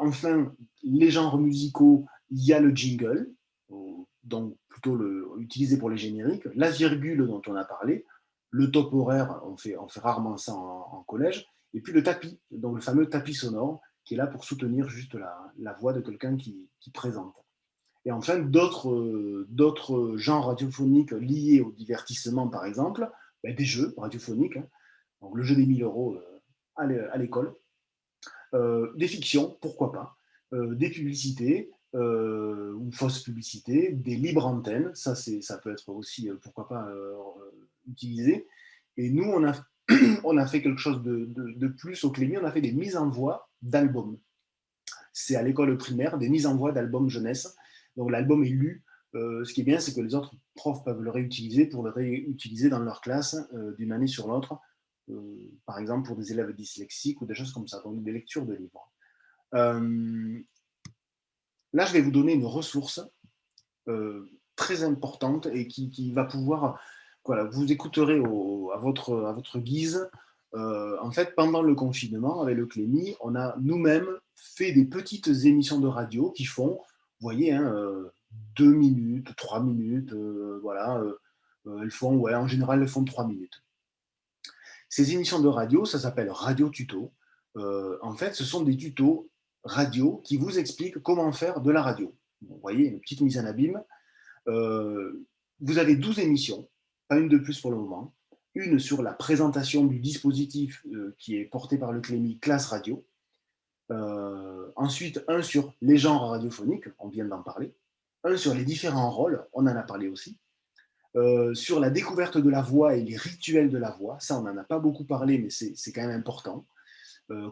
Enfin, les genres musicaux, il y a le jingle, donc plutôt utilisé pour les génériques, la virgule dont on a parlé, le top horaire, on fait rarement ça en collège, et puis le tapis, donc le fameux tapis sonore, qui est là pour soutenir juste la voix de quelqu'un qui présente. Et enfin, d'autres genres radiophoniques liés au divertissement, par exemple, des jeux radiophoniques, hein, donc le jeu des 1000 € à l'école, des fictions, pourquoi pas, des publicités, ou fausses publicités, des libres antennes, ça peut être aussi, pourquoi pas, utilisé. Et nous, on a fait quelque chose de plus au Clémy, on a fait des mises en voix d'albums. C'est à l'école primaire, des mises en voix d'albums jeunesse. Donc l'album est lu Ce qui est bien, c'est que les autres profs peuvent le réutiliser pour le réutiliser dans leur classe d'une année sur l'autre, par exemple pour des élèves dyslexiques ou des choses comme ça, donc des lectures de livres. Là, je vais vous donner une ressource très importante et qui va pouvoir, voilà, vous écouterez à votre guise. En fait, pendant le confinement, avec le Clémy, on a nous-mêmes fait des petites émissions de radio qui font, vous voyez, hein, 2 minutes, 3 minutes, voilà, elles font, ouais, en général, elles font 3 minutes. Ces émissions de radio, ça s'appelle Radio Tuto. En fait, ce sont des tutos radio qui vous expliquent comment faire de la radio. Vous voyez, une petite mise en abîme. Vous avez 12 émissions, pas une de plus pour le moment. Une sur la présentation du dispositif qui est porté par le Clémy Classe Radio. Ensuite, un sur les genres radiophoniques, on vient d'en parler. Un sur les différents rôles, on en a parlé aussi. Sur la découverte de la voix et les rituels de la voix, ça on n'en a pas beaucoup parlé, mais c'est quand même important.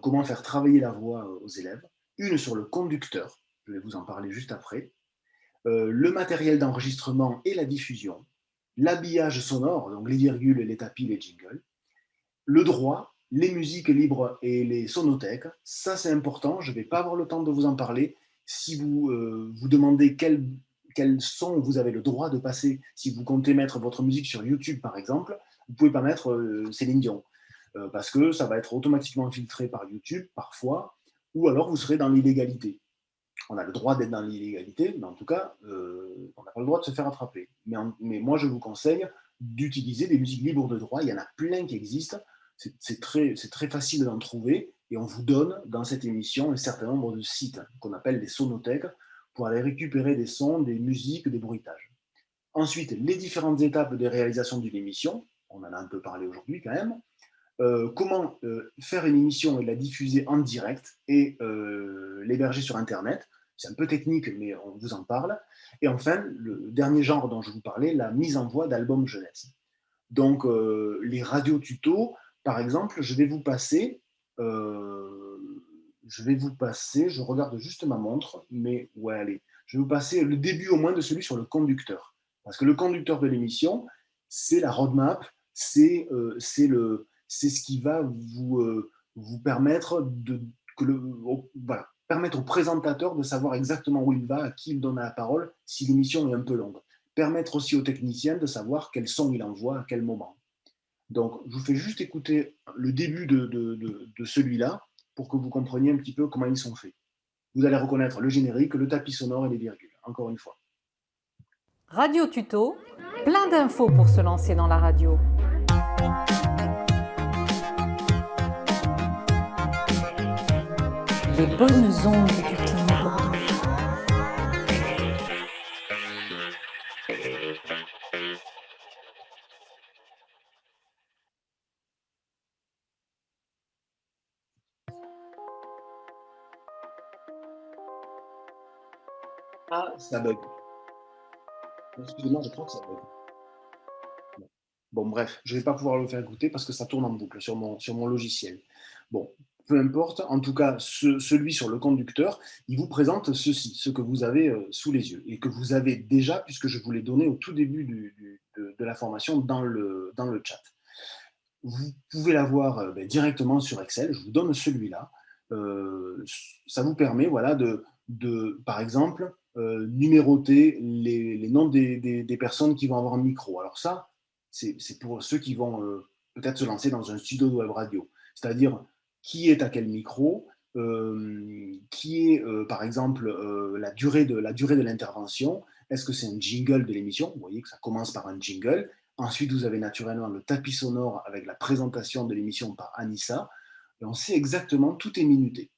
Comment faire travailler la voix aux élèves. Une sur le conducteur, je vais vous en parler juste après. Le matériel d'enregistrement et la diffusion. L'habillage sonore, donc les virgules, les tapis, les jingles. Le droit, les musiques libres et les sonothèques. Ça c'est important, je ne vais pas avoir le temps de vous en parler. Si vous vous demandez quel son vous avez le droit de passer, si vous comptez mettre votre musique sur YouTube par exemple, vous ne pouvez pas mettre Céline Dion, parce que ça va être automatiquement filtré par YouTube parfois, ou alors vous serez dans l'illégalité. On a le droit d'être dans l'illégalité, mais en tout cas, on n'a pas le droit de se faire attraper. Mais moi, je vous conseille d'utiliser des musiques libres de droit. Il y en a plein qui existent. C'est très facile d'en trouver. Et on vous donne dans cette émission un certain nombre de sites qu'on appelle des sonothèques pour aller récupérer des sons, des musiques, des bruitages. Ensuite, les différentes étapes de réalisation d'une émission. On en a un peu parlé aujourd'hui quand même. Comment faire une émission et la diffuser en direct et l'héberger sur Internet. C'est un peu technique, mais on vous en parle. Et enfin, le dernier genre dont je vous parlais, la mise en voix d'albums jeunesse. Donc, les radios tutos, par exemple, je vais vous passer, je regarde juste ma montre, mais ouais, allez, je vais vous passer le début au moins de celui sur le conducteur. Parce que le conducteur de l'émission, c'est la roadmap, c'est ce qui va vous permettre permettre au présentateur de savoir exactement où il va, à qui il donne la parole, si l'émission est un peu longue. Permettre aussi au technicien de savoir quel son il envoie à quel moment. Donc, je vous fais juste écouter le début de celui-là pour que vous compreniez un petit peu comment ils sont faits. Vous allez reconnaître le générique, le tapis sonore et les virgules, encore une fois. Radio Tuto, plein d'infos pour se lancer dans la radio. Les bonnes ondes du Clémy Bordeaux. Ah, ça bug. Excusez-moi, je crois que ça bug. Bon, bref, je ne vais pas pouvoir le faire écouter parce que ça tourne en boucle sur mon logiciel. Bon, peu importe, en tout cas, celui sur le conducteur, il vous présente ceci, ce que vous avez sous les yeux et que vous avez déjà, puisque je vous l'ai donné au tout début de la formation dans le chat. Vous pouvez l'avoir directement sur Excel, je vous donne celui-là. Ça vous permet, voilà, par exemple, numéroter les noms des personnes qui vont avoir un micro. Alors ça, c'est pour ceux qui vont peut-être se lancer dans un studio de web radio. C'est-à-dire qui est à quel micro, qui est, par exemple, la durée de l'intervention. Est-ce que c'est un jingle de l'émission? Vous voyez que ça commence par un jingle. Ensuite, vous avez naturellement le tapis sonore avec la présentation de l'émission par Anissa. Et on sait exactement, tout est minuté.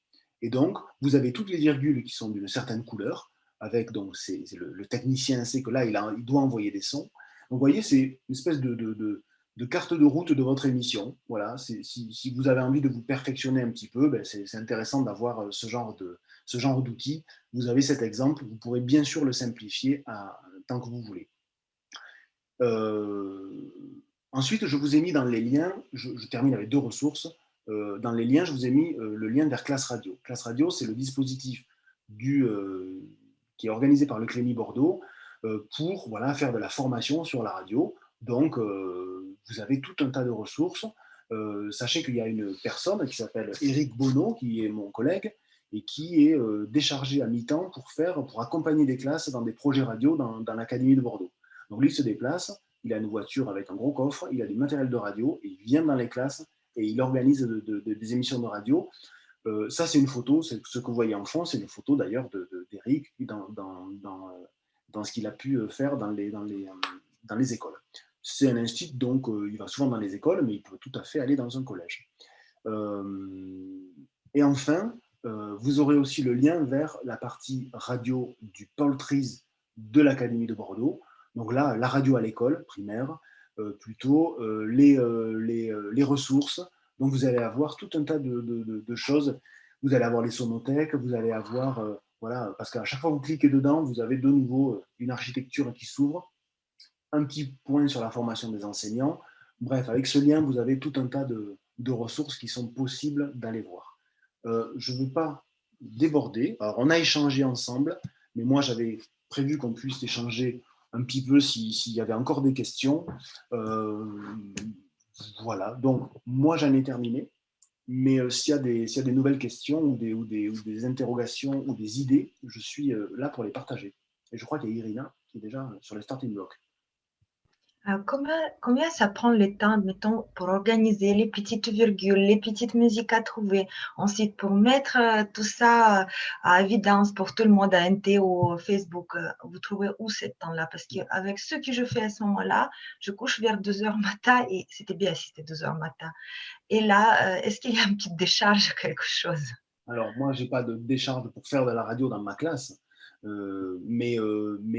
Et donc, vous avez toutes les virgules qui sont d'une certaine couleur, avec donc le technicien sait que là, il doit envoyer des sons. Donc, vous voyez, c'est une espèce de carte de route de votre émission. Voilà, si vous avez envie de vous perfectionner un petit peu, c'est intéressant d'avoir ce genre d'outils. Vous avez cet exemple, vous pourrez bien sûr le simplifier tant que vous voulez. Ensuite, je vous ai mis dans les liens, je termine avec 2 ressources. Dans les liens, je vous ai mis le lien vers Classe Radio. Classe Radio, c'est le dispositif qui est organisé par le Clémy Bordeaux pour faire de la formation sur la radio. Donc, vous avez tout un tas de ressources. Sachez qu'il y a une personne qui s'appelle Éric Bonneau, qui est mon collègue, et qui est déchargé à mi-temps pour accompagner des classes dans des projets radio dans l'Académie de Bordeaux. Donc lui, il se déplace, il a une voiture avec un gros coffre, il a du matériel de radio, et il vient dans les classes et il organise des émissions de radio. Ça, c'est une photo, c'est ce que vous voyez en fond, c'est une photo d'ailleurs d'Éric dans ce qu'il a pu faire dans les écoles. C'est un institut, donc il va souvent dans les écoles, mais il peut tout à fait aller dans un collège. Et enfin, vous aurez aussi le lien vers la partie radio du Paul Tries de l'Académie de Bordeaux. Donc là, la radio à l'école primaire, plutôt les ressources. Donc vous allez avoir tout un tas de choses. Vous allez avoir les sonothèques, vous allez avoir, parce qu'à chaque fois que vous cliquez dedans, vous avez de nouveau une architecture qui s'ouvre, un petit point sur la formation des enseignants. Bref, avec ce lien, vous avez tout un tas de ressources qui sont possibles d'aller voir. Je ne veux pas déborder. Alors, on a échangé ensemble, mais moi, j'avais prévu qu'on puisse échanger un petit peu s'il y avait encore des questions. Voilà, donc moi, j'en ai terminé. Mais s'il y a des nouvelles questions ou des interrogations ou des idées, je suis là pour les partager. Et je crois qu'il y a Irina qui est déjà sur les starting blocks. Combien ça prend le temps, mettons, pour organiser les petites virgules, les petites musiques à trouver, ensuite pour mettre tout ça à évidence pour tout le monde à NT ou Facebook? Vous trouvez où ce temps-là? Parce qu'avec ce que je fais à ce moment-là, je couche vers 2h matin et c'était bien si c'était 2h matin. Et là, est-ce qu'il y a une petite décharge, quelque chose? Alors, moi, je n'ai pas de décharge pour faire de la radio dans ma classe, mais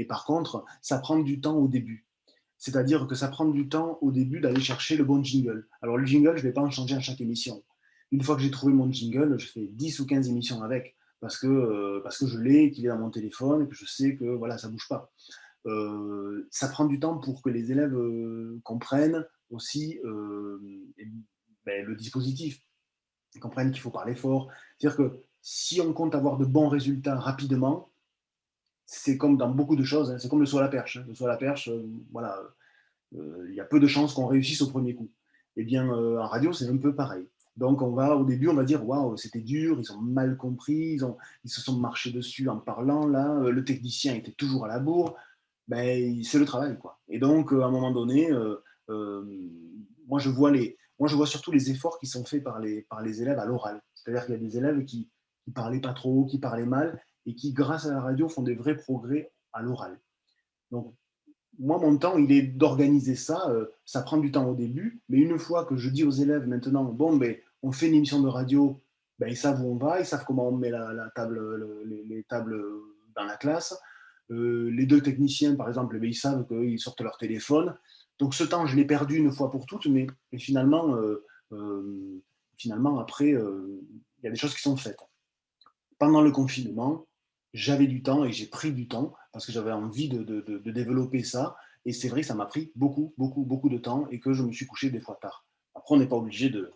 par contre, ça prend du temps au début. C'est-à-dire que ça prend du temps au début d'aller chercher le bon jingle. Alors, le jingle, je ne vais pas en changer à chaque émission. Une fois que j'ai trouvé mon jingle, je fais 10 ou 15 émissions avec, parce que je l'ai, qu'il est dans mon téléphone, et que je sais que ça ne bouge pas. Ça prend du temps pour que les élèves comprennent aussi le dispositif. Ils comprennent qu'il faut parler fort. C'est-à-dire que si on compte avoir de bons résultats rapidement, c'est comme dans beaucoup de choses, c'est comme le saut à la perche. Le saut à la perche, il y a peu de chances qu'on réussisse au premier coup. Eh bien, en radio, c'est un peu pareil. Donc, au début, on va dire, waouh, c'était dur, ils ont mal compris, ils se sont marchés dessus en parlant, là, le technicien était toujours à la bourre. C'est le travail, quoi. Et donc, à un moment donné, moi, je vois surtout les efforts qui sont faits par les élèves à l'oral. C'est-à-dire qu'il y a des élèves qui parlaient pas trop, qui parlaient mal, et qui, grâce à la radio, font des vrais progrès à l'oral. Donc, moi, mon temps, il est d'organiser ça. Ça prend du temps au début, mais une fois que je dis aux élèves maintenant, on fait une émission de radio, ils savent où on va, ils savent comment on met la table, les tables dans la classe. Les deux techniciens, par exemple, ils savent qu'ils sortent leur téléphone. Donc, ce temps, je l'ai perdu une fois pour toutes, mais finalement, après, il y a des choses qui sont faites. Pendant le confinement, j'avais du temps et j'ai pris du temps parce que j'avais envie de développer ça. Et c'est vrai que ça m'a pris beaucoup, beaucoup, beaucoup de temps et que je me suis couché des fois tard. Après, on n'est pas obligé de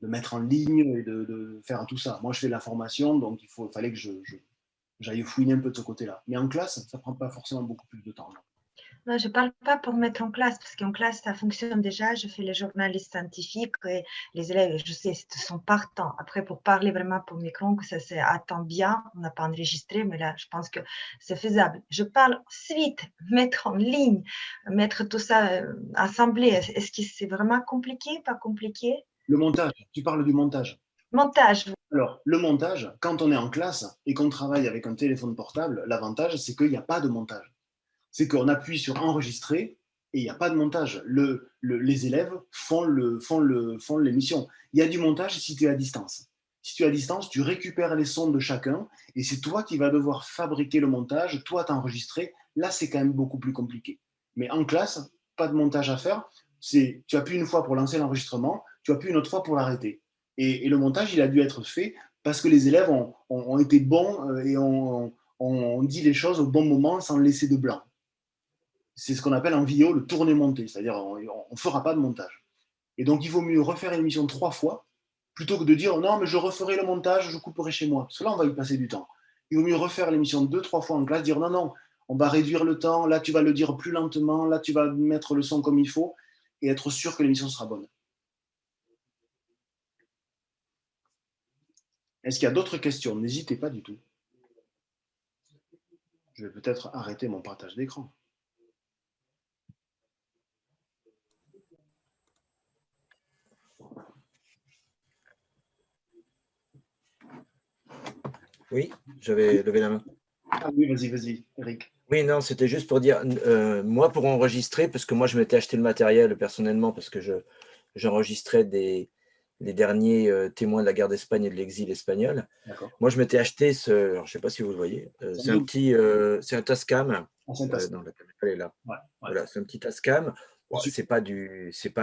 mettre en ligne et de faire tout ça. Moi, je fais de la formation, donc il fallait que j'aille fouiner un peu de ce côté-là. Mais en classe, ça ne prend pas forcément beaucoup plus de temps. Non, je ne parle pas pour mettre en classe, parce qu'en classe, ça fonctionne déjà. Je fais les journalistes scientifiques et les élèves, je sais, sont partants. Après, pour parler vraiment pour micro, que ça attend bien, on n'a pas enregistré, mais là, je pense que c'est faisable. Je parle ensuite, mettre en ligne, mettre tout ça, assembler. Est-ce que c'est vraiment compliqué, pas compliqué? Le montage, tu parles du montage. Montage. Alors, le montage, quand on est en classe et qu'on travaille avec un téléphone portable, l'avantage, c'est qu'il n'y a pas de montage. C'est qu'on appuie sur enregistrer et il n'y a pas de montage. Les élèves font l'émission. Il y a du montage si tu es à distance. Si tu es à distance, tu récupères les sons de chacun et c'est toi qui vas devoir fabriquer le montage, toi t'enregistrer. Là, c'est quand même beaucoup plus compliqué. Mais en classe, pas de montage à faire. Tu appuies une fois pour lancer l'enregistrement, tu appuies une autre fois pour l'arrêter. Et le montage, il a dû être fait parce que les élèves ont été bons et ont dit les choses au bon moment sans laisser de blanc. C'est ce qu'on appelle en vidéo le tourné-monté, c'est-à-dire on ne fera pas de montage. Et donc, il vaut mieux refaire une émission 3 fois plutôt que de dire non, mais je referai le montage, je couperai chez moi. Parce que là, on va y passer du temps. Il vaut mieux refaire l'émission 2-3 fois en classe, dire non, non, on va réduire le temps, là tu vas le dire plus lentement, là tu vas mettre le son comme il faut, et être sûr que l'émission sera bonne. Est-ce qu'il y a d'autres questions? N'hésitez pas du tout. Je vais peut-être arrêter mon partage d'écran. Oui, j'avais levé la main. Ah oui, vas-y, Eric. Oui, non, c'était juste pour dire, moi, pour enregistrer, parce que moi, je m'étais acheté le matériel personnellement, parce que j'enregistrais les derniers témoins de la guerre d'Espagne et de l'exil espagnol. Moi, je m'étais acheté alors, je ne sais pas si vous le voyez, c'est un Tascam. C'est un Tascam. Dans la caméra, elle est là. Ouais. Voilà, c'est un petit Tascam. Bon, c'est pas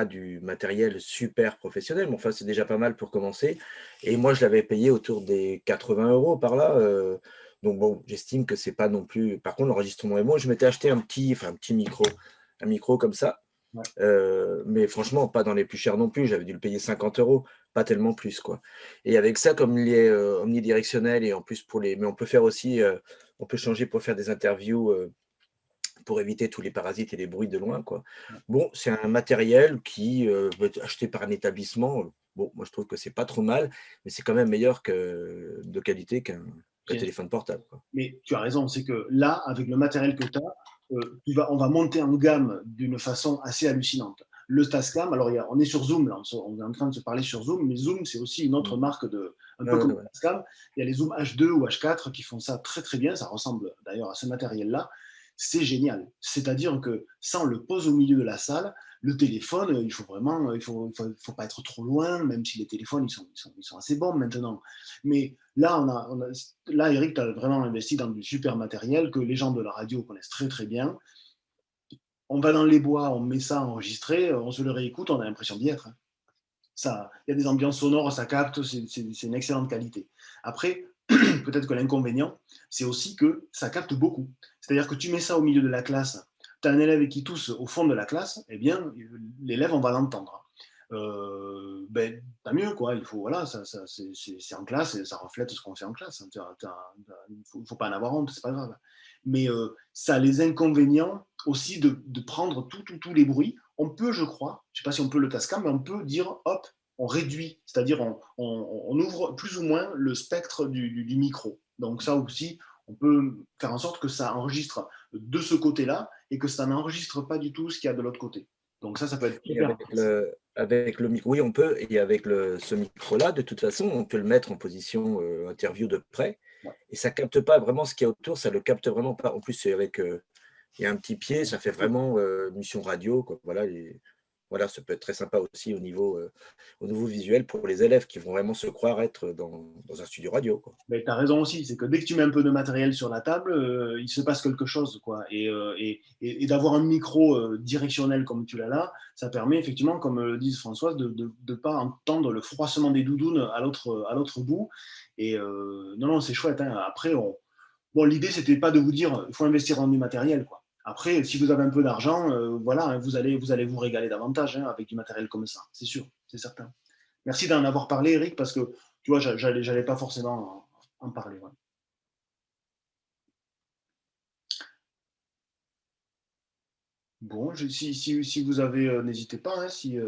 du matériel super professionnel, mais enfin, c'est déjà pas mal pour commencer. Et moi, je l'avais payé autour des 80 € par là. Donc bon, j'estime que c'est pas non plus. Par contre, l'enregistrement est bon. Je m'étais acheté un petit micro comme ça. Ouais. Mais franchement, pas dans les plus chers non plus. J'avais dû le payer 50 €, pas tellement plus, quoi. Et avec ça, comme il est omnidirectionnel et en plus mais on peut faire aussi, on peut changer pour faire des interviews pour éviter tous les parasites et les bruits de loin, quoi. Bon, c'est un matériel qui peut être acheté par un établissement. Bon, moi je trouve que c'est pas trop mal, mais c'est quand même meilleur de qualité qu'un téléphone portable, quoi. Mais tu as raison, c'est que là, avec le matériel que tu as, on va monter en gamme d'une façon assez hallucinante. Le Tascam, alors on est sur Zoom, là, on est en train de se parler sur Zoom, mais Zoom, c'est aussi une autre marque un peu comme le Tascam. Il y a les Zoom H2 ou H4 qui font ça très très bien, ça ressemble d'ailleurs à ce matériel-là. C'est génial. C'est-à-dire que ça, on le pose au milieu de la salle. Le téléphone, il faut pas être trop loin, même si les téléphones, ils sont assez bons maintenant. Mais là, là, Eric, tu as vraiment investi dans du super matériel que les gens de la radio connaissent très très bien. On va dans les bois, on met ça enregistré, on se le réécoute, on a l'impression d'y être. Il y a des ambiances sonores, ça capte, c'est une excellente qualité. Après, peut-être que l'inconvénient, c'est aussi que ça capte beaucoup. C'est-à-dire que tu mets ça au milieu de la classe, tu as un élève qui tousse au fond de la classe, eh bien, l'élève, on va l'entendre. Tant mieux, quoi. Il faut, voilà, c'est en classe et ça reflète ce qu'on fait en classe. Il ne faut pas en avoir honte, c'est pas grave. Mais ça a les inconvénients aussi de prendre tous les bruits. On peut, je crois, je ne sais pas si on peut le Tascam, mais on peut dire, hop, on réduit, c'est-à-dire on ouvre plus ou moins le spectre du micro. Donc ça aussi, on peut faire en sorte que ça enregistre de ce côté-là et que ça n'enregistre pas du tout ce qu'il y a de l'autre côté. Donc ça peut être super. Avec le micro, oui, on peut. Et avec ce micro-là, de toute façon, on peut le mettre en position interview de près. Ouais. Et ça ne capte pas vraiment ce qu'il y a autour, ça ne le capte vraiment pas. En plus, c'est il y a un petit pied, ça fait vraiment mission radio, quoi. Voilà, ça peut être très sympa aussi au niveau visuel pour les élèves qui vont vraiment se croire être dans un studio radio, quoi. Mais tu as raison aussi, c'est que dès que tu mets un peu de matériel sur la table, il se passe quelque chose, quoi. Et d'avoir un micro directionnel comme tu l'as là, ça permet effectivement, comme le dit Françoise, de ne pas entendre le froissement des doudounes à l'autre bout. Et non, c'est chouette, hein. Après, l'idée, c'était pas de vous dire il faut investir dans du matériel, quoi. Après, si vous avez un peu d'argent, voilà, hein, vous allez vous régaler davantage, hein, avec du matériel comme ça, c'est sûr, c'est certain. Merci d'en avoir parlé, Eric, parce que tu vois, j'allais pas forcément en parler. Ouais. Bon, si vous avez, n'hésitez pas, hein, si